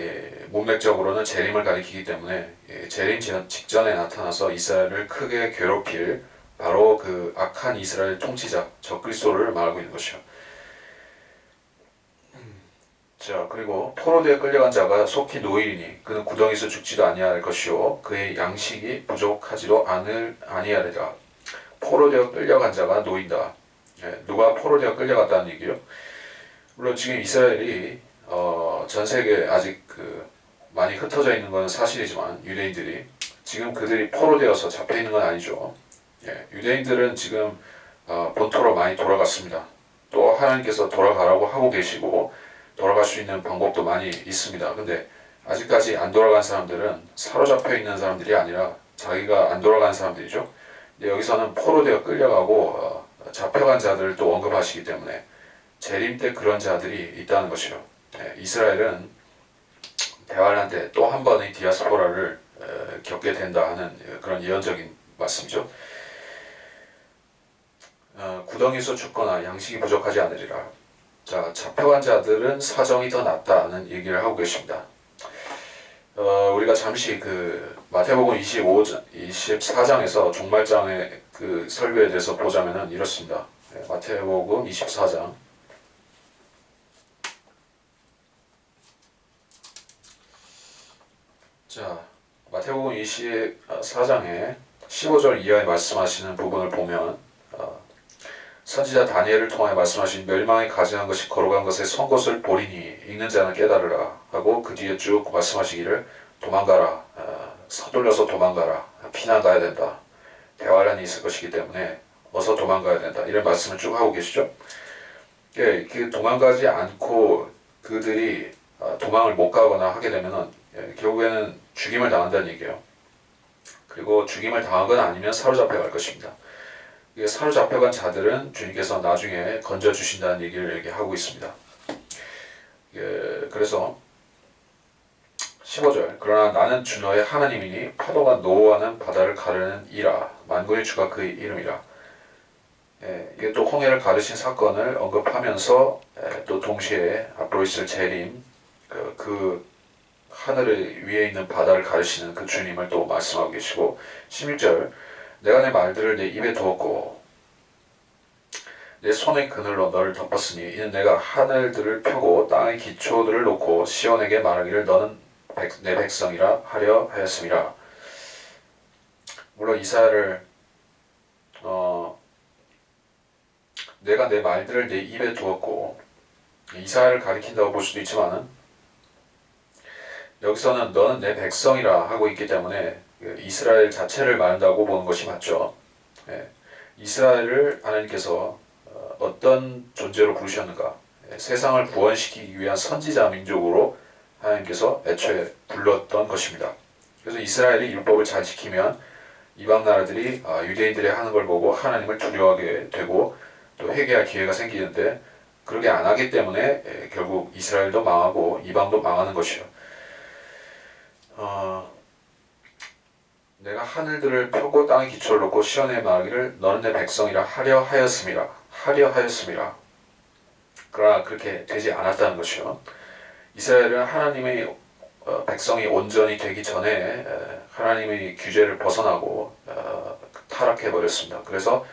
문맥적으로는 재림을 가리키기 때문에 재림 직전에 나타나서 이스라엘을 크게 괴롭힐 바로 그 악한 이스라엘 통치자 적그리스도를 말하고 있는 것이요. 자, 그리고 포로되어 끌려간 자가 속히 노일이니 그는 구덩이에서 죽지도 아니할 것이요 그의 양식이 부족하지도 아니하리라. 포로되어 끌려간 자가 놓인다. 누가 포로되어 끌려갔다는 얘기요? 물론 지금 이스라엘이 전 세계에 아직 많이 흩어져 있는 건 사실이지만 유대인들이 지금 그들이 포로되어서 잡혀 있는 건 아니죠. 유대인들은 지금 본토로 많이 돌아갔습니다. 또 하나님께서 돌아가라고 하고 계시고 돌아갈 수 있는 방법도 많이 있습니다. 근데 아직까지 안 돌아간 사람들은 사로잡혀 있는 사람들이 아니라 자기가 안 돌아간 사람들이죠. 근데 여기서는 포로되어 끌려가고 잡혀간 자들을 또 언급하시기 때문에 재림 때 그런 자들이 있다는 것이요. 이스라엘은 대환란 때 또 한 번의 디아스포라를 겪게 된다 하는 그런 예언적인 말씀이죠. 구덩이에서 죽거나 양식이 부족하지 않으리라. 자, 잡혀간 자들은 사정이 더 낫다는 얘기를 하고 계십니다. 우리가 잠시 마태복음 24장에서 종말장의 그 설교에 대해서 보자면은 이렇습니다. 마태복음 24장. 자, 마태복음 24장에 15절 이하에 말씀하시는 부분을 보면 선지자 다니엘을 통하여 말씀하신 멸망에 가증한 것이 거룩한 것의 선것을 보리니 읽는 자는 깨달으라 하고 그 뒤에 쭉 말씀하시기를 도망가라, 서둘러서 도망가라, 피난 가야 된다, 대환란이 있을 것이기 때문에 어서 도망가야 된다, 이런 말씀을 쭉 하고 계시죠. 그 도망가지 않고 그들이 도망을 못 가거나 하게 되면은 결국에는 죽임을 당한다는 얘기예요. 그리고 죽임을 당하건 아니면 사로잡혀 갈 것입니다. 사로잡혀간 자들은 주님께서 나중에 건져주신다는 얘기를 얘기하고 있습니다. 그래서 15절, 그러나 나는 주 너의 하나님이니 파도가 노하는 바다를 가르는 이라, 만군의 주가 그의 이름이라. 이게 또 홍해를 가르신 사건을 언급하면서 또 동시에 앞으로 있을 재림, 그 하늘 위에 있는 바다를 가르시는 그 주님을 또 말씀하고 계시고, 16절, 내가 내 말들을 내 입에 두었고 내 손의 그늘로 너를 덮었으니 이는 내가 하늘들을 펴고 땅의 기초들을 놓고 시온에게 말하기를 너는 내 백성이라 하려 하였음이라. 물론 이사야를 내가 내 말들을 내 입에 두었고, 이사야를 가리킨다고 볼 수도 있지만은 여기서는 너는 내 백성이라 하고 있기 때문에 이스라엘 자체를 말한다고 보는 것이 맞죠. 이스라엘을 하나님께서 어떤 존재로 부르셨는가? 세상을 구원시키기 위한 선지자 민족으로 하나님께서 애초에 불렀던 것입니다. 그래서 이스라엘이 율법을 잘 지키면 이방 나라들이 유대인들이 하는 걸 보고 하나님을 두려워하게 되고 또 회개할 기회가 생기는데, 그렇게 안 하기 때문에 결국 이스라엘도 망하고 이방도 망하는 것이요. 내가 하늘들을 펴고 땅의 기초를 놓고 시온에 말하기를 너는 내 백성이라 하려 하였음이라. 하려 하였음이라. 그러나 그렇게 되지 않았다는 것이요. 이스라엘은 하나님의 백성이 온전히 되기 전에 하나님의 규제를 벗어나고 타락해버렸습니다. 그래서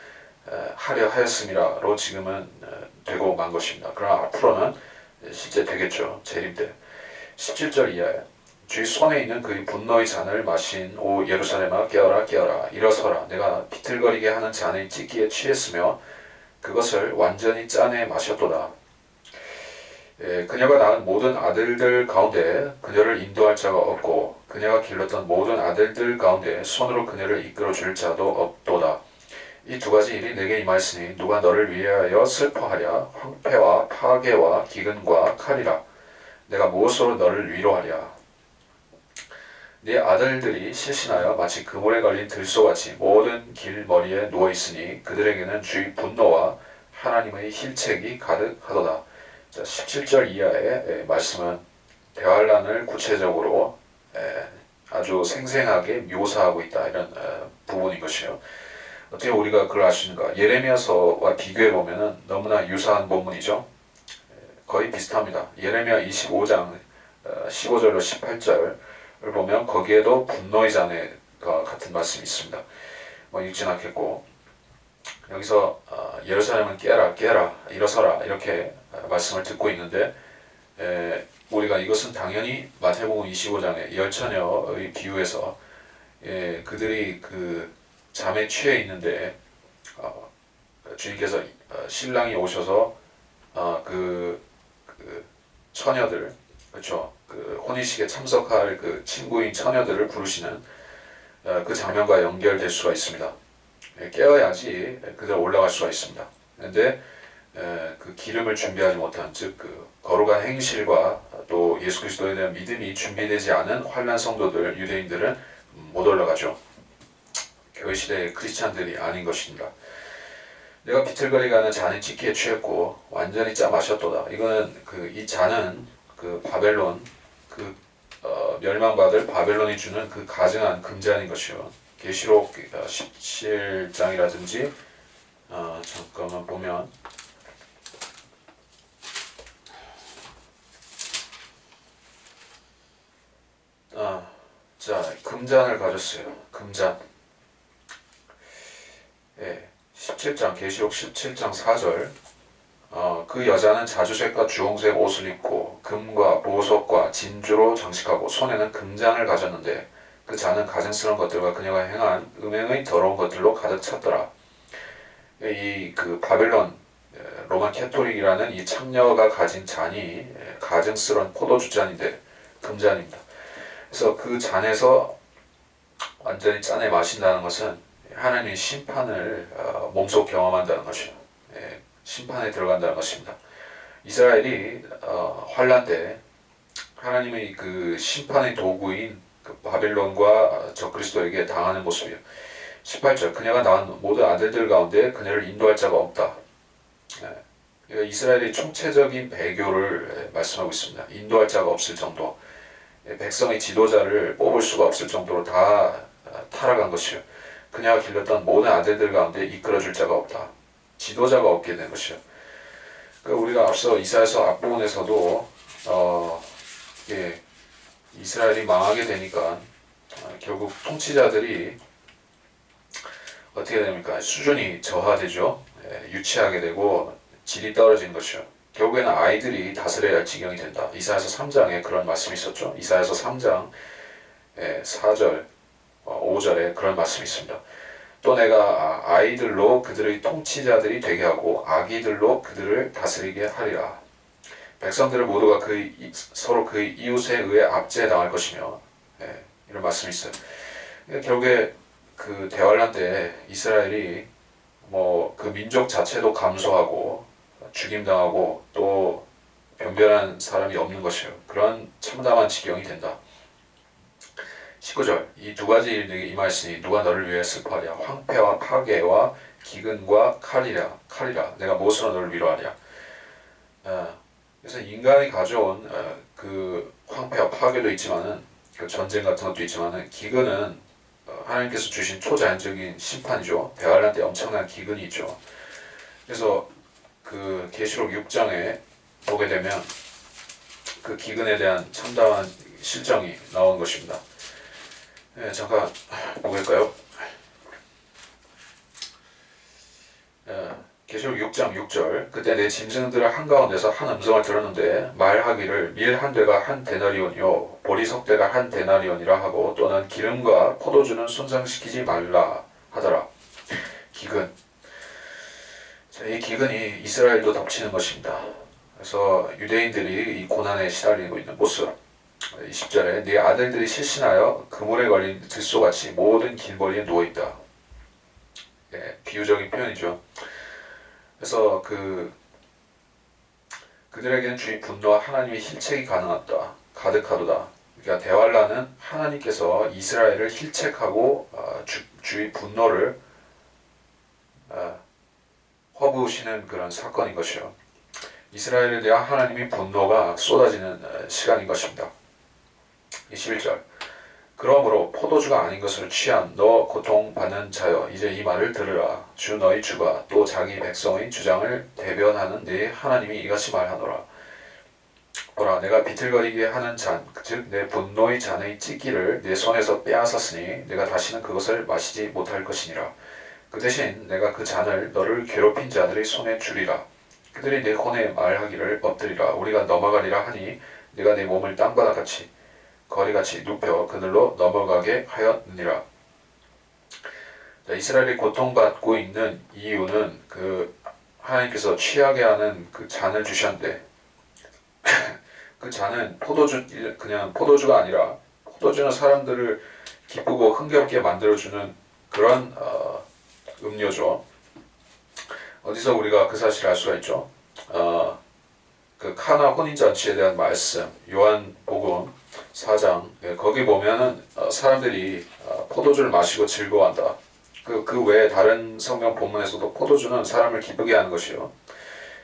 하려 하였음이라로 지금은 되고 만 것입니다. 그러나 앞으로는 실제 되겠죠. 재림 때. 17절 이하에 주의 손에 있는 그의 분노의 잔을 마신 오 예루살렘아 깨어라 깨어라 일어서라. 내가 비틀거리게 하는 잔의 찢기에 취했으며 그것을 완전히 짜내 마셨도다. 그녀가 낳은 모든 아들들 가운데 그녀를 인도할 자가 없고 그녀가 길렀던 모든 아들들 가운데 손으로 그녀를 이끌어줄 자도 없도다. 이 두 가지 일이 내게 임하였으니 누가 너를 위하여 슬퍼하랴. 황폐와 파괴와 기근과 칼이라. 내가 무엇으로 너를 위로하랴. 네 아들들이 실신하여 마치 그물에 걸린 들소같이 모든 길머리에 누워있으니 그들에게는 주의 분노와 하나님의 힐책이 가득하도다. 자, 17절 이하의 말씀은 대환란을 구체적으로 아주 생생하게 묘사하고 있다, 이런 부분인 것이요. 어떻게 우리가 그걸 알 수 있는가? 예레미야서와 비교해 보면은 너무나 유사한 본문이죠. 거의 비슷합니다. 예레미야 25장 15절로 18절을 보면 거기에도 분노의 잔해가 같은 말씀이 있습니다. 읽진 않겠고, 여기서 예루살렘은 깨라 깨라 일어서라 이렇게 말씀을 듣고 있는데, 우리가 이것은 당연히 마태복음 25장의 열처녀의 비유에서 그들이 그 잠에 취해 있는데 주님께서 신랑이 오셔서 그 처녀들, 그렇죠? 그 혼인식에 참석할 그 친구인 처녀들을 부르시는 그 장면과 연결될 수가 있습니다. 깨어야지 그들 올라갈 수가 있습니다. 그런데 그 기름을 준비하지 못한, 즉 그 거룩한 행실과 또 예수 그리스도에 대한 믿음이 준비되지 않은 환난 성도들, 유대인들은 못 올라가죠. 교회 시대의 크리스찬들이 아닌 것입니다. 내가 비틀거리가는 잔이 찢기에 취했고 완전히 짜 마셨도다. 이거는 이 잔은 그 바벨론, 그 멸망받을 바벨론이 주는 그 가증한 금잔인 것이요. 계시록 17장이라든지 잠깐만 보면 자, 금잔을 가졌어요. 금잔. 예, 17장, 계시록 17장 4절. 그 여자는 자주색과 주홍색 옷을 입고 금과 보석과 진주로 장식하고 손에는 금잔을 가졌는데 그 잔은 가증스러운 것들과 그녀가 행한 음행의 더러운 것들로 가득 찼더라. 이 그 바벨론 로만 캐토릭이라는 이 창녀가 가진 잔이 가증스러운 포도주 잔인데 금잔입니다. 그래서 그 잔에서 완전히 짜내 마신다는 것은 하나님의 심판을 몸소 경험한다는 것이요. 심판에 들어간다는 것입니다. 이스라엘이 환란 때 하나님의 그 심판의 도구인 그 바벨론과 적그리스도에게 당하는 모습이요. 18절 그녀가 낳은 모든 아들들 가운데 그녀를 인도할 자가 없다. 이스라엘의 총체적인 배교를 말씀하고 있습니다. 인도할 자가 없을 정도, 백성의 지도자를 뽑을 수가 없을 정도로 다 타락한 것이요. 그녀가 길렀던 모든 아들들 가운데 이끌어줄 자가 없다. 지도자가 없게 된 것이요. 우리가 앞서 이사야서 앞부분에서도 이스라엘이 망하게 되니까 결국 통치자들이 어떻게 됩니까? 수준이 저하되죠. 유치하게 되고 질이 떨어진 것이요. 결국에는 아이들이 다스려야 할 지경이 된다. 이사야서 3장에 그런 말씀이 있었죠. 이사야서 3장 4절, 5절에 그런 말씀이 있습니다. 또 내가 아이들로 그들의 통치자들이 되게 하고 아기들로 그들을 다스리게 하리라. 백성들을 모두가 서로 그의 이웃에 의해 압제당할 것이며, 이런 말씀이 있어요. 결국에 그 대환란 때 이스라엘이 그 민족 자체도 감소하고 죽임당하고 또 변변한 사람이 없는 것이요. 그런 참담한 지경이 된다. 19절 이 두 가지 일들이 임하였으니 누가 너를 위해 슬퍼하랴. 황폐와 파괴와 기근과 칼이라. 내가 무엇으로 너를 위로하랴. 그래서 인간이 가져온 그 황폐와 파괴도 있지만은 그 전쟁 같은 것도 있지만은 기근은 하나님께서 주신 초자연적인 심판이죠. 대환란 때 엄청난 기근이 있죠. 그래서 그 계시록 6장에 보게 되면 그 기근에 대한 참담한 실정이 나온 것입니다. 잠깐 보실까요? 계시록 6장 6절 그때 내 짐승들을 한가운데서 한 음성을 들었는데 말하기를 밀 한 대가 한 데나리온이요 보리 석 대가 한 데나리온이라 하고 또는 기름과 포도주는 손상시키지 말라 하더라. 기근. 이 기근이 이스라엘도 덮치는 것입니다. 그래서 유대인들이 이 고난에 시달리고 있는 모습. 20절에 네 아들들이 실신하여 그물에 걸린 들소같이 모든 길거리에 누워있다. 비유적인 표현이죠. 그래서 그들에게는 주의 분노와 하나님의 힐책이 가득하도다. 그러니까 대환란은 하나님께서 이스라엘을 힐책하고 주의 분노를 허부으시는 그런 사건인 것이요. 이스라엘에 대한 하나님의 분노가 쏟아지는 시간인 것입니다. 21절 그러므로 포도주가 아닌 것을 취한 너 고통받는 자여 이제 이 말을 들으라. 주 너희 주가 또 자기 백성의 주장을 대변하는 네 하나님이 이같이 말하노라. 보라 내가 비틀거리게 하는 잔 즉 내 분노의 잔의 찢기를 내 손에서 빼앗았으니 내가 다시는 그것을 마시지 못할 것이니라. 그 대신 내가 그 잔을 너를 괴롭힌 자들의 손에 주리라. 그들이 내 혼에 말하기를 엎드리라. 우리가 넘어가리라 하니 내가 내 몸을 땅바닥 같이 거리같이 눕혀 그들로 넘어가게 하였느니라. 이스라엘이 고통받고 있는 이유는 그 하나님께서 취하게 하는 그 잔을 주셨는데 그 잔은 그냥 포도주가 아니라 포도주는 사람들을 기쁘고 흥겹게 만들어주는 그런 음료죠. 어디서 우리가 그 사실을 알 수가 있죠? 그 카나 혼인잔치에 대한 말씀 요한복음 4장 거기 보면은 사람들이 포도주를 마시고 즐거워한다. 그 외에 다른 성경 본문에서도 포도주는 사람을 기쁘게 하는 것이요.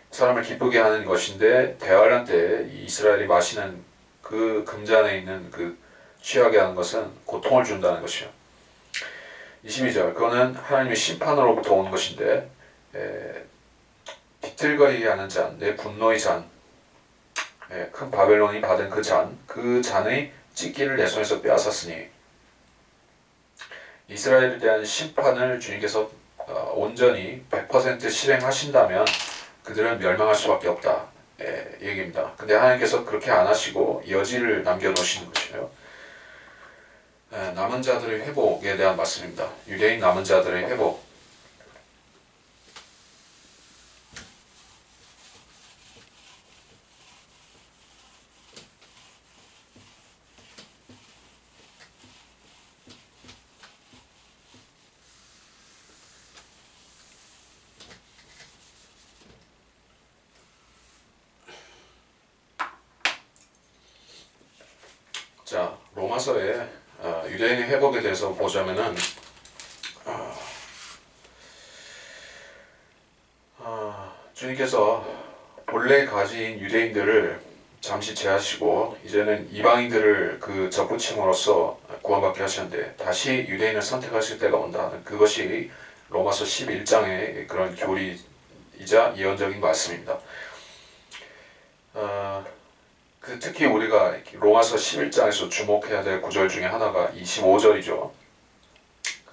사람을 기쁘게 하는 것인데 대환란 때 이스라엘이 마시는 그 금잔에 있는 그 취하게 하는 것은 고통을 준다는 것이요. 22절 그거는 하나님의 심판으로부터 온 것인데 비틀거리게 하는 잔, 내 분노의 잔, 큰 바벨론이 받은 그 잔의 찢기를 내 손에서 빼앗았으니 이스라엘에 대한 심판을 주님께서 온전히 100% 실행하신다면 그들은 멸망할 수밖에 없다 얘기입니다. 근데 하나님께서 그렇게 안 하시고 여지를 남겨놓으시는 것이에요. 남은 자들의 회복에 대한 말씀입니다. 유대인 남은 자들의 회복. 자, 로마서에 유대인의 회복에 대해서 보자면은 주님께서 본래 가진 유대인들을 잠시 제하시고 이제는 이방인들을 그 접붙임으로써 구원받게 하셨는데 다시 유대인을 선택하실 때가 온다는 그것이 로마서 11장의 그런 교리이자 예언적인 말씀입니다. 특히 우리가 로마서 11장에서 주목해야 될 구절 중에 하나가 25절이죠.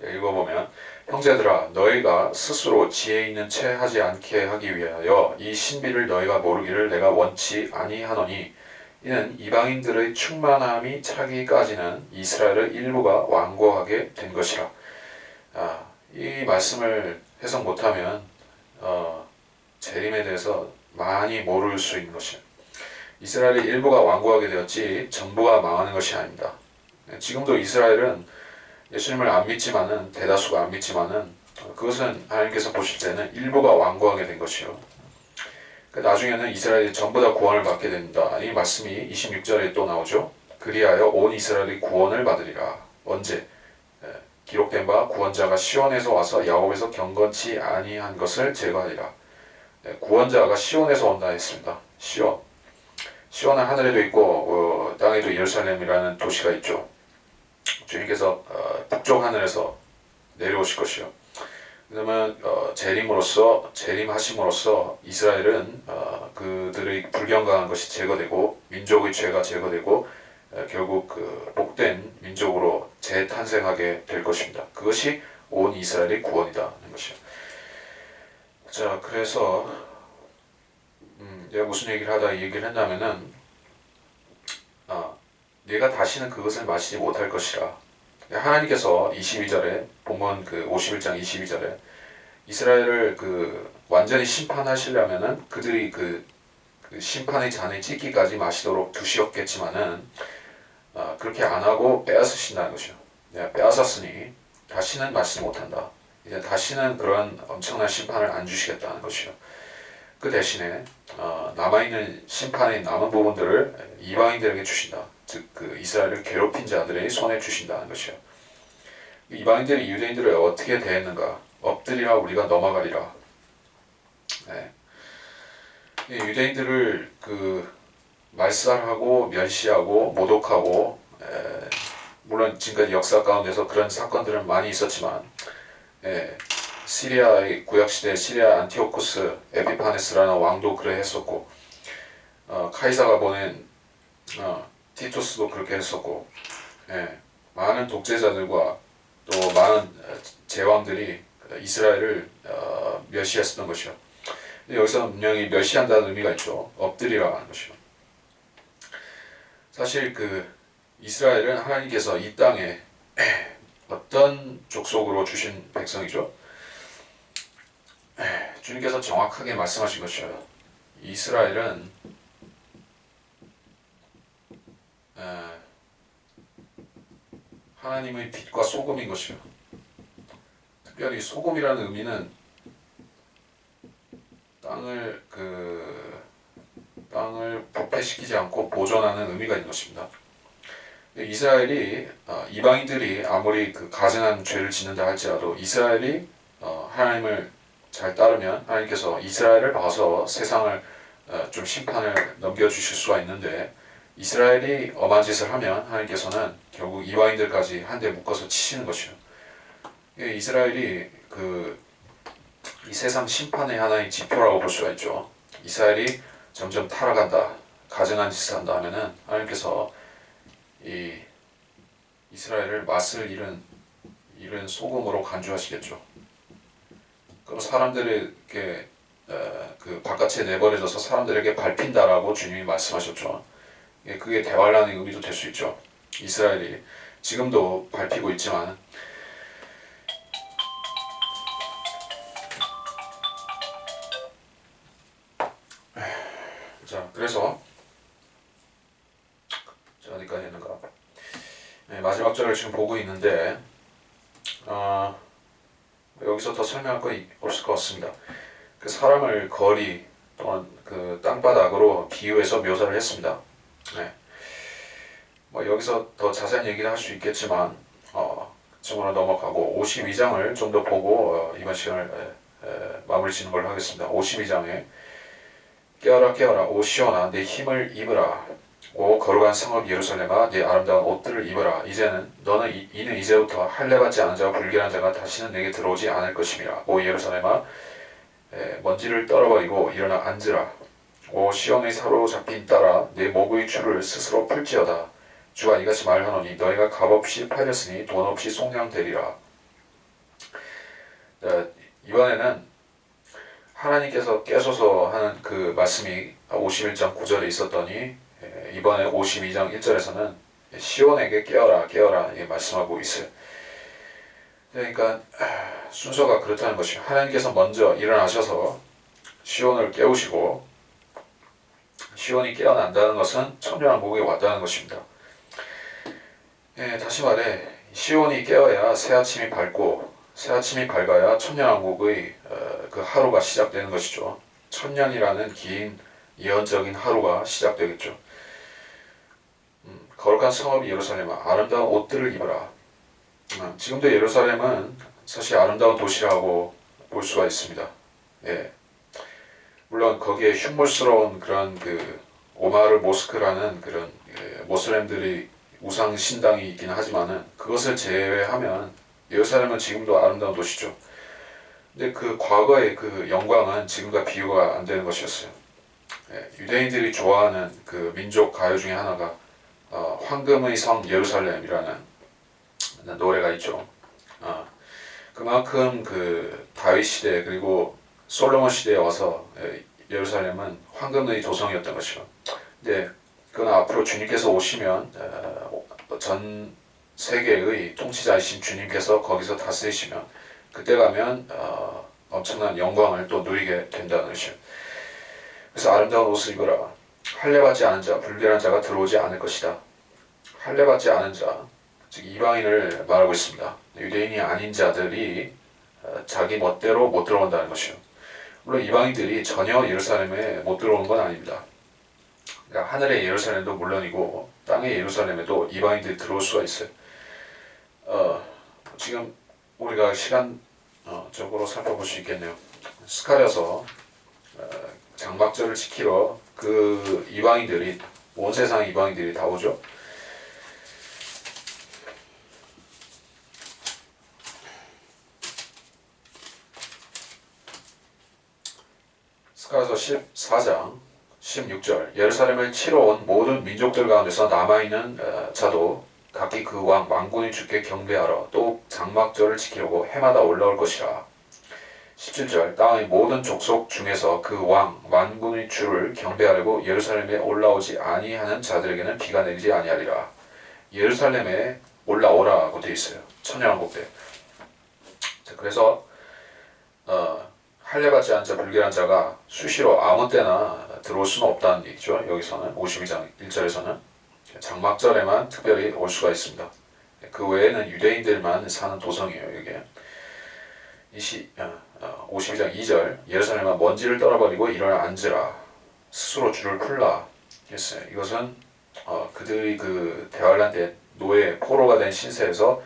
읽어보면 형제들아 너희가 스스로 지혜 있는 채 하지 않게 하기 위하여 이 신비를 너희가 모르기를 내가 원치 아니하노니 이는 이방인들의 충만함이 차기까지는 이스라엘의 일부가 완고하게 된 것이라. 이 말씀을 해석 못하면 재림에 대해서 많이 모를 수 있는 것이에요. 이스라엘의 일부가 완고하게 되었지 전부가 망하는 것이 아닙니다. 지금도 이스라엘은 예수님을 안 믿지만은 대다수가 안 믿지만은 그것은 하나님께서 보실 때는 일부가 완고하게 된 것이요. 나중에는 이스라엘이 전부 다 구원을 받게 된다. 이 말씀이 26절에 또 나오죠. 그리하여 온 이스라엘이 구원을 받으리라. 언제? 기록된 바 구원자가 시온에서 와서 야곱에서 경건치 아니한 것을 제거하리라. 구원자가 시온에서 온다 했습니다. 시온은 하늘에도 있고 땅에도 예루살렘이라는 도시가 있죠. 주님께서 북쪽 하늘에서 내려오실 것이요. 그러면 재림하심으로써 이스라엘은 그들의 불경강한 것이 제거되고 민족의 죄가 제거되고 결국 그 복된 민족으로 재탄생하게 될 것입니다. 그것이 온 이스라엘의 구원이다는 것이요. 자, 그래서 내가 무슨 얘기를 하다 이 얘기를 했냐면은 내가 다시는 그것을 마시지 못할 것이라. 하나님께서 22절에 본문 그 51장 22절에 이스라엘을 완전히 심판하시려면은 그들이 그 심판의 잔에 찢기까지 마시도록 두시었겠지만은 그렇게 안 하고 빼앗으신다는 것이요. 내가 빼앗았으니 다시는 마시지 못한다. 이제 다시는 그런 엄청난 심판을 안 주시겠다는 것이요. 그 대신에 남아있는 심판의 남은 부분들을 이방인들에게 주신다. 즉 그 이스라엘을 괴롭힌 자들의 손에 주신다는 것이요. 이방인들이 유대인들을 어떻게 대했는가? 엎드리라 우리가 넘어가리라. 유대인들을 말살하고 멸시하고 모독하고 물론 지금까지 역사 가운데서 그런 사건들은 많이 있었지만 시리아의 구약시대 시리아 안티오쿠스 에피파네스라는 왕도 그래 했었고 카이사가 보낸 티투스도 그렇게 했었고 많은 독재자들과 또 많은 제왕들이 이스라엘을 멸시했었던 것이요. 여기서 분명히 멸시한다는 의미가 있죠. 엎드리라는 것이요. 사실 이스라엘은 하나님께서 이 땅에 어떤 족속으로 주신 백성이죠? 주님께서 정확하게 말씀하신 것이요. 이스라엘은 하나님의 빛과 소금인 것이요. 특별히 소금이라는 의미는 땅을 부패시키지 않고 보존하는 의미가 있는 것입니다. 이스라엘이 이방인들이 아무리 가증한 죄를 짓는다 할지라도 이스라엘이 하나님을 잘 따르면 하나님께서 이스라엘을 봐서 세상을 좀 심판을 넘겨주실 수가 있는데, 이스라엘이 엄한 짓을 하면 하나님께서는 결국 이방인들까지 한데 묶어서 치시는 것이요. 이스라엘이 이 세상 심판의 하나의 지표라고 볼 수가 있죠. 이스라엘이 점점 타락한다, 가증한 짓을 한다 하면은 하나님께서 이 이스라엘을 맛을 잃은 소금으로 간주하시겠죠. 그럼 사람들에게 바깥에 내버려져서 사람들에게 밟힌다라고 주님이 말씀하셨죠. 그게 대환란의 의미도 될 수 있죠. 이스라엘이 지금도 밟히고 있지만 자, 그래서 어디까지 했는가? 마지막 절을 지금 보고 있는데 여기서 더 설명할 거 없을 것 같습니다. 그 사람을 거리 또는 그 땅바닥으로 비유해서 묘사를 했습니다. 여기서 더 자세한 얘기를 할 수 있겠지만 지금으로 넘어가고 52장을 좀 더 보고 이번 시간을 마무리 짓는 걸로 하겠습니다. 52장에 깨어라 깨어라 오 시온아 내 힘을 입으라 오 거룩한 성읍 예루살렘아 내 아름다운 옷들을 입어라. 이는 이제부터 할례받지 않은 자와 불결한 자가 다시는 내게 들어오지 않을 것임이라. 오 예루살렘아 먼지를 떨어버리고 일어나 앉으라. 오 시온의 사로잡힌 딸아 내 목의 줄을 스스로 풀지어다. 주가 이같이 말하노니 너희가 값없이 팔렸으니 돈 없이 속량되리라. 이번에는 하나님께서 깨소서 하는 그 말씀이 51장 9절에 있었더니 이번에 52장 1절에서는 시온에게 깨어라 깨어라 말씀하고 있어요. 그러니까 순서가 그렇다는 것이에요. 하나님께서 먼저 일어나셔서 시온을 깨우시고 시온이 깨어난다는 것은 천년왕국에 왔다는 것입니다. 다시 말해 시온이 깨어야 새아침이 밝고 새아침이 밝아야 천년왕국의 그 하루가 시작되는 것이죠. 천년이라는 긴 예언적인 하루가 시작되겠죠. 거룩한 성읍 예루살렘아 아름다운 옷들을 입어라. 지금도 예루살렘은 사실 아름다운 도시라고 볼 수가 있습니다. 물론 거기에 흉물스러운 그런 오마르 모스크라는 그런 모슬렘들이 우상 신당이 있긴 하지만은 그것을 제외하면 예루살렘은 지금도 아름다운 도시죠. 근데 그 과거의 그 영광은 지금과 비교가 안 되는 것이었어요. 유대인들이 좋아하는 그 민족 가요 중에 하나가 황금의 성 예루살렘이라는 노래가 있죠. 그만큼 그 다윗 시대 그리고 솔로몬 시대에 와서 예루살렘은 황금의 도성이었던 것이죠. 근데 그건 앞으로 주님께서 오시면 전 세계의 통치자이신 주님께서 거기서 다스리시면 그때 가면 엄청난 영광을 또 누리게 된다는 것이죠. 그래서 아름다운 옷을 입어라. 할례받지 않은 자, 불결한 자가 들어오지 않을 것이다. 할례받지 않은 자, 즉 이방인을 말하고 있습니다. 유대인이 아닌 자들이 자기 멋대로 못 들어온다는 것이요. 물론 이방인들이 전혀 예루살렘에 못 들어오는 건 아닙니다. 그러니까 하늘의 예루살렘도 물론이고 땅의 예루살렘에도 이방인들이 들어올 수가 있어요. 지금 우리가 시간적으로 살펴볼 수 있겠네요. 스가랴서 장막절을 지키러 그 이방인들이 온 세상 이방인들이 다 오죠. 스가랴서 14장 16절 예루살렘을 치러 온 모든 민족들 가운데서 남아있는 자도 각기 그 왕군이 주께 경배하러 또 장막절을 지키려고 해마다 올라올 것이라. 17절 땅의 모든 족속 중에서 그 왕군의 주를 경배하려고 예루살렘에 올라오지 아니하는 자들에게는 비가 내리지 아니하리라. 예루살렘에 올라오라고 되어 있어요. 천년왕국때. 그래서 할례받지 않은 자, 불결한 자가 수시로 아무 때나 들어올 수는 없다는 얘기죠. 여기서는 52장 1절에서는 장막절에만 특별히 올 수가 있습니다. 그 외에는 유대인들만 사는 도성이에요. 이게 52장 2절 예루살렘은 먼지를 떨어버리고 일어나 앉으라 스스로 줄을 풀라 했어요. 이것은 그들이 그 대환란 때 노예 포로가 된 신세에서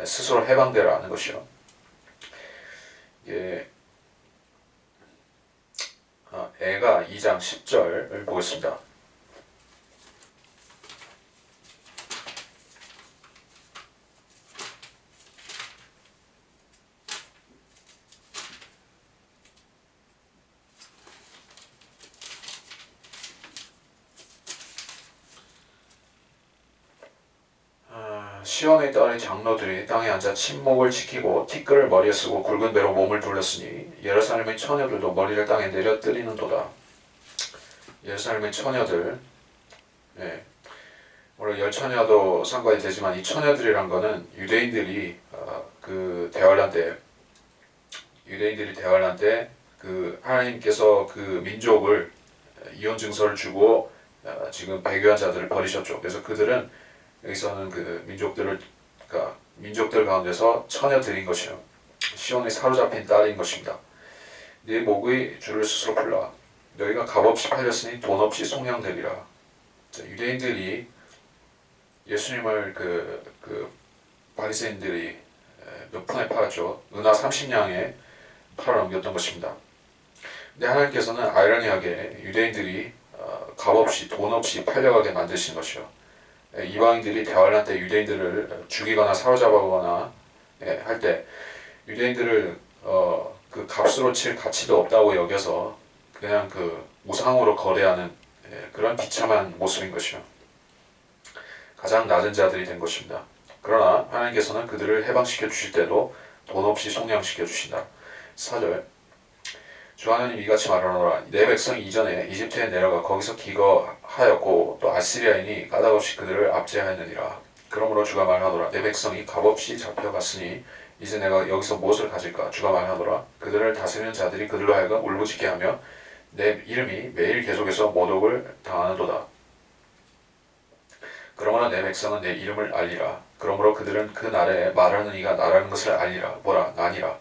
스스로 해방되라는 것이요. 예, 애가 2장 10절을 보겠습니다. 시온의 딸의 장로들이 땅에 앉아 침목을 지키고 티끌을 머리에 쓰고 굵은 배로 몸을 둘렀으니 예루살렘의 처녀들도 머리를 땅에 내려 뜨리는도다. 예루살렘의 처녀들, 물론 열처녀도 상관이 되지만 이 처녀들이란 거는 유대인들이 그 대환란 때 그 하나님께서 그 민족을 이혼 증서를 주고 지금 배교한 자들을 버리셨죠. 그래서 그들은 여기서는 그 민족들 가운데서 처녀들인 것이요. 시온에 사로잡힌 딸인 것입니다. 네 목의 줄을 스스로 풀라. 너희가 값없이 팔렸으니 돈 없이 속량되리라. 유대인들이 예수님을 그 바리새인들이 몇 푼에 팔았죠. 은하 30냥에 팔아넘겼던 것입니다. 근데 하나님께서는 아이러니하게 유대인들이 값없이 돈 없이 팔려가게 만드신 것이요. 이방인들이 대환란 때 유대인들을 죽이거나 사로잡아거나 할 때 유대인들을 그 값으로 칠 가치도 없다고 여겨서 그냥 그 우상으로 거래하는 그런 비참한 모습인 것이요. 가장 낮은 자들이 된 것입니다. 그러나 하나님께서는 그들을 해방시켜 주실 때도 돈 없이 속량시켜 주신다. 4절 주 하나님 이같이 말하노라. 내 백성이 이전에 이집트에 내려가 거기서 기거하였고 또 아시리아인이 까닭없이 그들을 압제하였느니라. 그러므로 주가 말하노라. 내 백성이 값없이 잡혀갔으니 이제 내가 여기서 무엇을 가질까? 주가 말하노라. 그들을 다스리는 자들이 그들로 하여금 울부짖게 하며 내 이름이 매일 계속해서 모독을 당하는도다. 그러므로 내 백성은 내 이름을 알리라. 그러므로 그들은 그 날에 말하는 이가 나라는 것을 알리라. 뭐라? 나니라.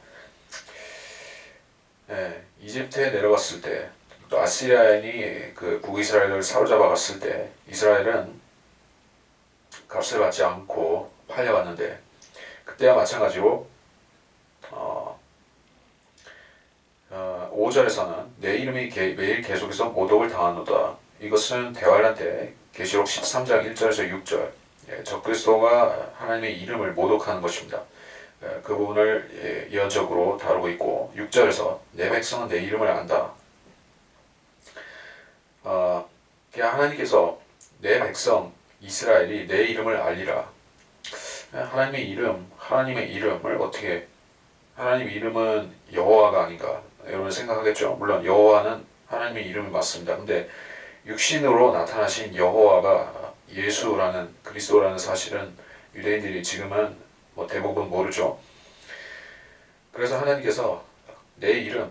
이집트에 내려갔을 때, 또 아시리아인이 그 북이스라엘을 사로잡아 갔을 때, 이스라엘은 값을 받지 않고 팔려갔는데, 그때와 마찬가지로 5절에서는 내 이름이 매일 계속해서 모독을 당하노다. 이것은 대환란 때 계시록 13장 1절에서 6절, 적그리스도가 하나님의 이름을 모독하는 것입니다. 그 부분을 예언적으로 다루고 있고 6절에서 내 백성은 내 이름을 안다. 하나님께서 내 백성 이스라엘이 내 이름을 알리라. 하나님의 이름을 어떻게 하나님 이름은 여호와가 아닌가 여러분 생각하겠죠. 물론 여호와는 하나님의 이름이 맞습니다. 근데 육신으로 나타나신 여호와가 예수라는 그리스도라는 사실은 유대인들이 지금은 대부분 모르죠. 그래서 하나님께서 내 이름,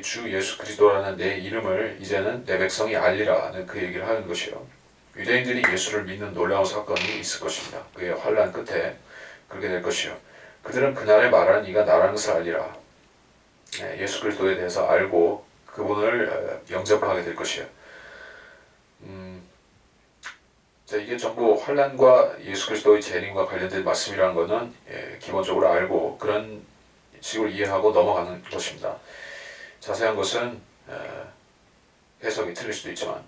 주 예수 그리스도라는 내 이름을 이제는 내 백성이 알리라는 그 얘기를 하는 것이요. 유대인들이 예수를 믿는 놀라운 사건이 있을 것입니다. 그의 환난 끝에 그렇게 될 것이요. 그들은 그날에 말하는 이가 나라는 것을 알리라. 예수 그리스도에 대해서 알고 그분을 영접하게 될 것이요. 이게 전부 환난과 예수 그리스도의 재림과 관련된 말씀이라는 것은 기본적으로 알고 그런 식으로 이해하고 넘어가는 것입니다. 자세한 것은 해석이 틀릴 수도 있지만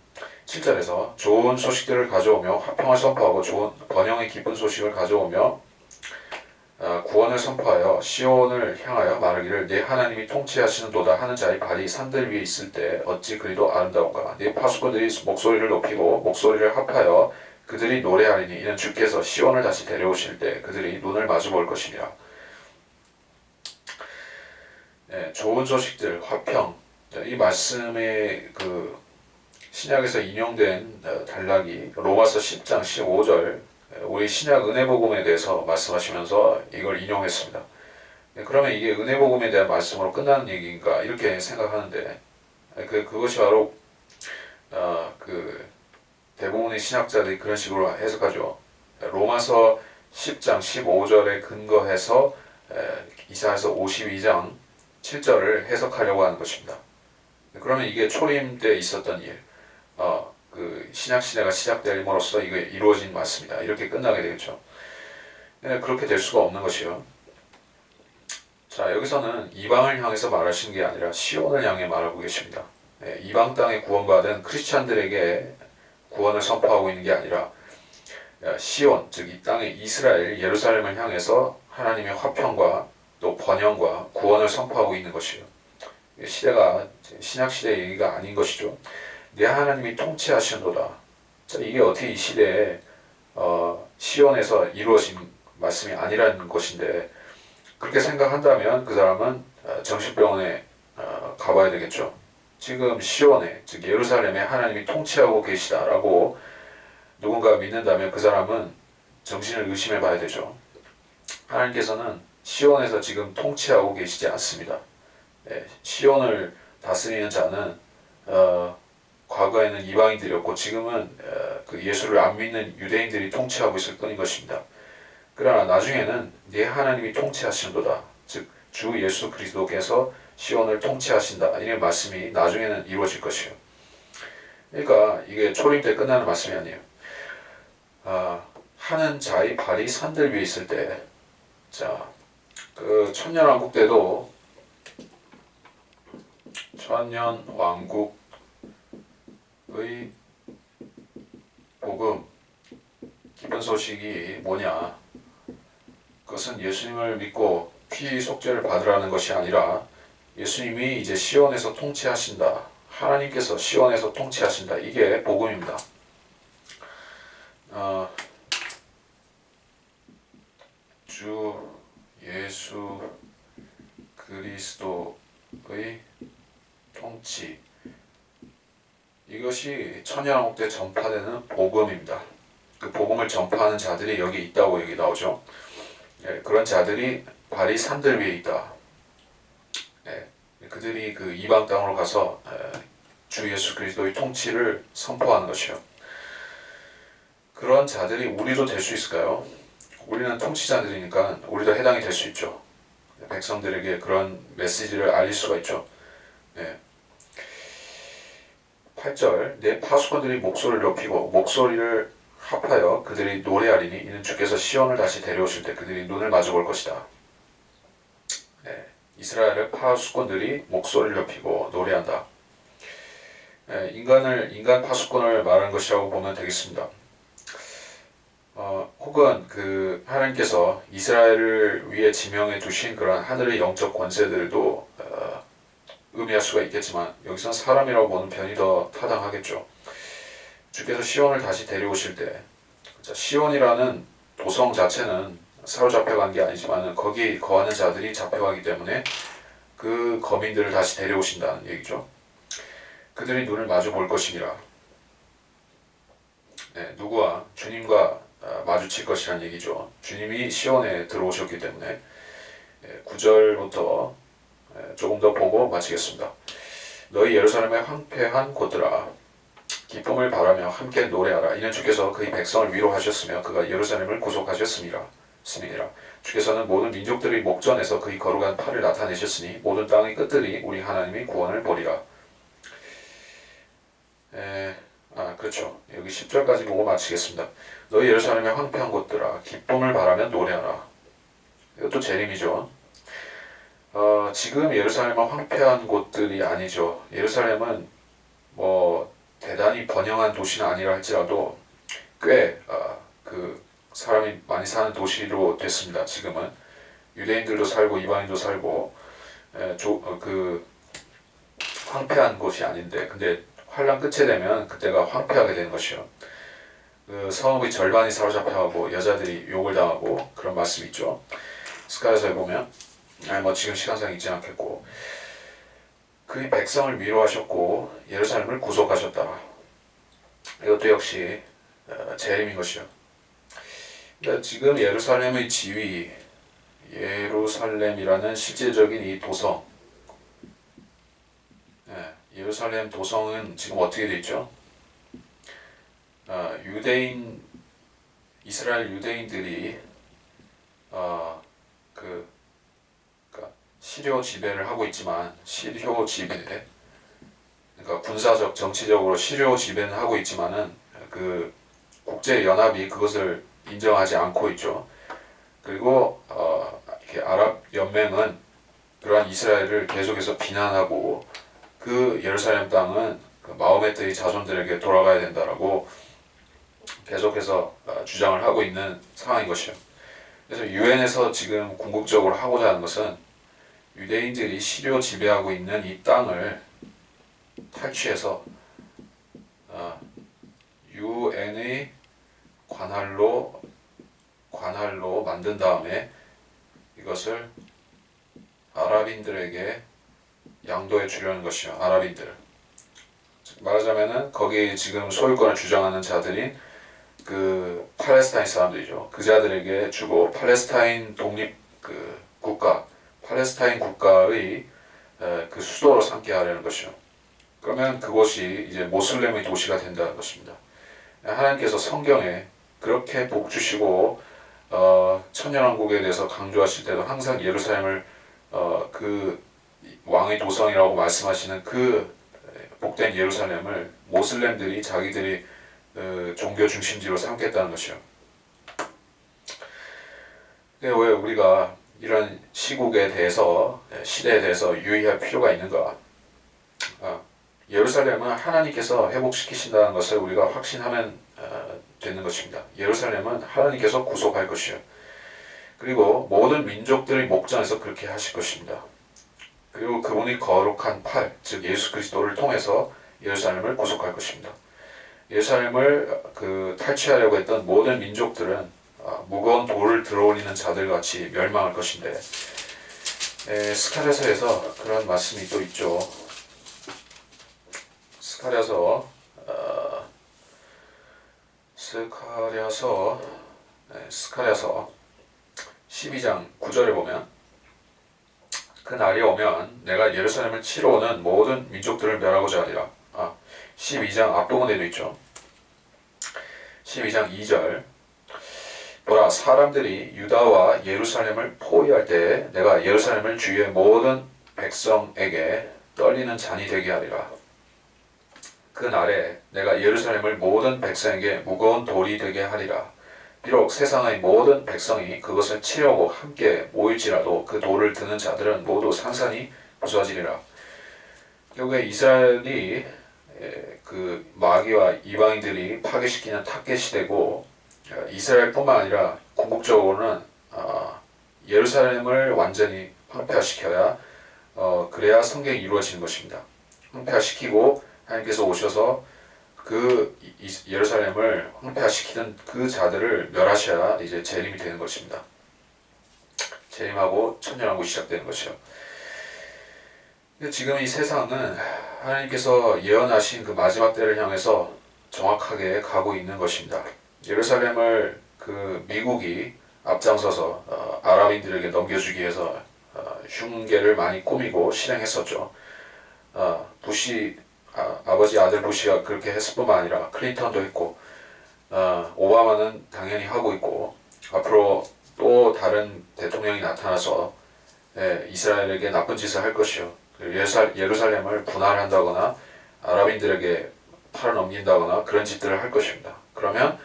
7절에서 좋은 소식들을 가져오며 화평을 선포하고 좋은 번영의 기쁜 소식을 가져오며 구원을 선포하여 시온을 향하여 말하기를 내 하나님이 통치하시는도다 하는 자의 발이 산들 위에 있을 때 어찌 그리도 아름다운가. 네 파수꾼들이 목소리를 높이고 목소리를 합하여 그들이 노래하리니 이는 주께서 시온을 다시 데려오실 때 그들이 눈을 마주 볼 것이니라. 좋은 소식들, 화평. 이 말씀의 그 신약에서 인용된 단락이 로마서 10장 15절 우리 신약 은혜 복음에 대해서 말씀하시면서 이걸 인용했습니다. 그러면 이게 은혜 복음에 대한 말씀으로 끝나는 얘기인가 이렇게 생각하는데 그것이 바로 그 대부분의 신학자들이 그런 식으로 해석하죠. 로마서 10장 15절에 근거해서 이사야서 52장 7절을 해석하려고 하는 것입니다. 그러면 이게 초림 때 있었던 일, 그 신약 시대가 시작됨으로써 이게 이루어진 맞습니다. 이렇게 끝나게 되겠죠. 그렇게 될 수가 없는 것이요. 자, 여기서는 이방을 향해서 말하시는 게 아니라 시온을 향해 말하고 계십니다. 이방 땅에 구원받은 크리스찬들에게 구원을 선포하고 있는 게 아니라 시온, 즉 이 땅의 이스라엘, 예루살렘을 향해서 하나님의 화평과 또 번영과 구원을 선포하고 있는 것이요. 시대가 신약 시대 얘기가 아닌 것이죠. 내 하나님이 통치하시는도다. 자, 이게 어떻게 이 시대에 시온에서 이루어진 말씀이 아니라는 것인데 그렇게 생각한다면 그 사람은 정신병원에 가봐야 되겠죠. 지금 시온에, 즉 예루살렘에 하나님이 통치하고 계시다라고 누군가 믿는다면 그 사람은 정신을 의심해 봐야 되죠. 하나님께서는 시온에서 지금 통치하고 계시지 않습니다. 시온을 다스리는 자는 과거에는 이방인들이었고 지금은 그 예수를 안 믿는 유대인들이 통치하고 있을 뿐인 것입니다. 그러나 나중에는 네 하나님이 통치하신도다. 즉 주 예수 그리스도께서 시온을 통치하신다. 이런 말씀이 나중에는 이루어질 것이요. 그러니까 이게 초림 때 끝나는 말씀이 아니에요. 하는 자의 발이 산들 위에 있을 때, 자, 그 천년왕국 때도 천년왕국의 복음, 기쁜 소식이 뭐냐? 그것은 예수님을 믿고 피 속죄를 받으라는 것이 아니라 예수님이 이제 시온에서 통치하신다. 하나님께서 시온에서 통치하신다. 이게 복음입니다. 주 예수 그리스도의 통치, 이것이 천년왕국 때 전파되는 복음입니다. 그 복음을 전파하는 자들이 여기 있다고 여기 나오죠. 그런 자들이 발이 산들 위에 있다. 그들이 그 이방 땅으로 가서 주 예수 그리스도의 통치를 선포하는 것이요. 그런 자들이 우리도 될 수 있을까요? 우리는 통치자들이니까 우리도 해당이 될 수 있죠. 백성들에게 그런 메시지를 알릴 수가 있죠. 8절 내 파수꾼들이 목소리를 높이고 목소리를 합하여 그들이 노래하리니 이는 주께서 시온을 다시 데려오실 때 그들이 눈을 마주볼 것이다. 이스라엘의 파수꾼들이 목소리를 높이고 노래한다. 인간 파수꾼을 말하는 것이라고 보면 되겠습니다. 혹은 그 하나님께서 이스라엘을 위해 지명해 두신 그런 하늘의 영적 권세들도 의미할 수가 있겠지만 여기서는 사람이라고 보는 편이 더 타당하겠죠. 주께서 시온을 다시 데려오실 때, 시온이라는 도성 자체는 사로잡혀간 게 아니지만 거기 거하는 자들이 잡혀가기 때문에 그 거민들을 다시 데려오신다는 얘기죠. 그들이 눈을 마주 볼 것이니라. 누구와? 주님과 마주칠 것이라는 얘기죠. 주님이 시온에 들어오셨기 때문에 9절부터 조금 더 보고 마치겠습니다. 너희 예루살렘의 황폐한 곳들아 기쁨을 바라며 함께 노래하라. 이는 주께서 그의 백성을 위로하셨으며 그가 예루살렘을 구속하셨음이라. 주께서는 모든 민족들의 목전에서 그의 거룩한 팔을 나타내셨으니 모든 땅의 끝들이 우리 하나님의 구원을 보리라. 그렇죠. 여기 10절까지 보고 마치겠습니다. 너희 예루살렘의 황폐한 곳들아 기쁨을 바라며 노래하라. 이것도 재림이죠. 지금 예루살렘은 황폐한 곳들이 아니죠. 예루살렘은 뭐 대단히 번영한 도시는 아니라 할지라도 꽤 그 사람이 많이 사는 도시로 됐습니다. 지금은 유대인들도 살고 이방인도 살고 그 황폐한 곳이 아닌데 근데 환란 끝에 되면 그때가 황폐하게 되는 것이요. 그 성읍의 절반이 사로잡혀가고 여자들이 욕을 당하고 그런 말씀이 있죠. 스가랴서에 보면 뭐 지금 시간상 있지 않겠고 그의 백성을 위로하셨고 예루살렘을 구속하셨다. 이것도 역시 재림인 것이요. 그러니까 지금 예루살렘의 지위, 예루살렘이라는 실제적인 이 도성, 예루살렘 도성은 지금 어떻게 돼 있죠? 이스라엘 유대인들이 그러니까 시료 지배를 하고 있지만 시료 지배, 그러니까 군사적, 정치적으로 시료 지배는 하고 있지만은 그 국제 연합이 그것을 인정하지 않고 있죠. 그리고 이렇게 아랍 연맹은 그러한 이스라엘을 계속해서 비난하고 그 예루살렘 땅은 그 마호메트의 자손들에게 돌아가야 된다라고 계속해서 주장을 하고 있는 상황인 것이요. 그래서 유엔에서 지금 궁극적으로 하고자 하는 것은 유대인들이 시료 지배하고 있는 이 땅을 탈취해서 유엔의 관할로 만든 다음에 이것을 아랍인들에게 양도해 주려는 것이요. 아랍인들. 말하자면은 거기 지금 소유권을 주장하는 자들인 그 팔레스타인 사람들이죠. 그 자들에게 주고 팔레스타인 독립 그 국가, 팔레스타인 국가의 그 수도로 삼게 하려는 것이요. 그러면 그곳이 이제 모슬렘의 도시가 된다는 것입니다. 하나님께서 성경에 그렇게 복 주시고 천년왕국에 대해서 강조하실 때도 항상 예루살렘을 그 왕의 도성이라고 말씀하시는 그 복된 예루살렘을 모슬렘들이 자기들이 종교 중심지로 삼겠다는 것이요. 왜 우리가 이런 시국에 대해서 시대에 대해서 유의할 필요가 있는가? 예루살렘은 하나님께서 회복시키신다는 것을 우리가 확신하면 되는 것입니다. 예루살렘은 하나님께서 구속할 것이요. 그리고 모든 민족들의 목전에서 그렇게 하실 것입니다. 그리고 그분이 거룩한 팔, 즉 예수 그리스도를 통해서 예루살렘을 구속할 것입니다. 예루살렘을 탈취하려고 했던 모든 민족들은 무거운 돌을 들어올리는 자들 같이 멸망할 것인데 스가랴서에서 그런 말씀이 또 있죠. 스가랴서 12장 9절에 보면 그 날이 오면 내가 예루살렘을 치러 오는 모든 민족들을 멸하고자 하리라. 12장 앞부분에도 있죠. 12장 2절 보라 사람들이 유다와 예루살렘을 포위할 때 내가 예루살렘을 주위의 모든 백성에게 떨리는 잔이 되게 하리라. 그 날에 내가 예루살렘을 모든 백성에게 무거운 돌이 되게 하리라. 비록 세상의 모든 백성이 그것을 치려고 함께 모일지라도 그 돌을 드는 자들은 모두 산산이 부서지리라. 결국에 이스라엘이 그 마귀와 이방인들이 파괴시키는 타겟이 되고 이스라엘뿐만 아니라 궁극적으로는 예루살렘을 완전히 황폐화시켜야 그래야 성경이 이루어지는 것입니다. 황폐화시키고 하나님께서 오셔서 그 예루살렘을 황폐화시키던 그 자들을 멸하셔야 이제 재림이 되는 것입니다. 재림하고 천년왕국이 시작되는 것이요. 근데 지금 이 세상은 하나님께서 예언하신 그 마지막 때를 향해서 정확하게 가고 있는 것입니다. 예루살렘을 그 미국이 앞장서서 아랍인들에게 넘겨주기 위해서 흉계를 많이 꾸미고 실행했었죠. 아버지 아들 부시가 그렇게 했을 뿐만 아니라 클린턴도 했고 오바마는 당연히 하고 있고 앞으로 또 다른 대통령이 나타나서 이스라엘에게 나쁜 짓을 할 것이요. 예루살렘을 분할한다거나 아랍인들에게 팔아넘긴다거나 그런 짓들을 할 것입니다. 그러면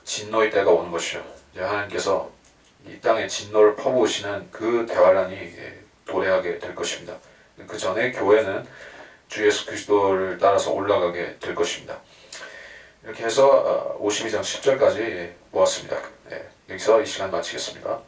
진노의 때가 오는 것이요. 이제 하나님께서 이 땅에 진노를 퍼부으시는 그 대환란이 도래하게 될 것입니다. 그 전에 교회는 주 예수 그리스도를 따라서 올라가게 될 것입니다. 이렇게 해서 52장 10절까지 보았습니다. 여기서 이 시간 마치겠습니다.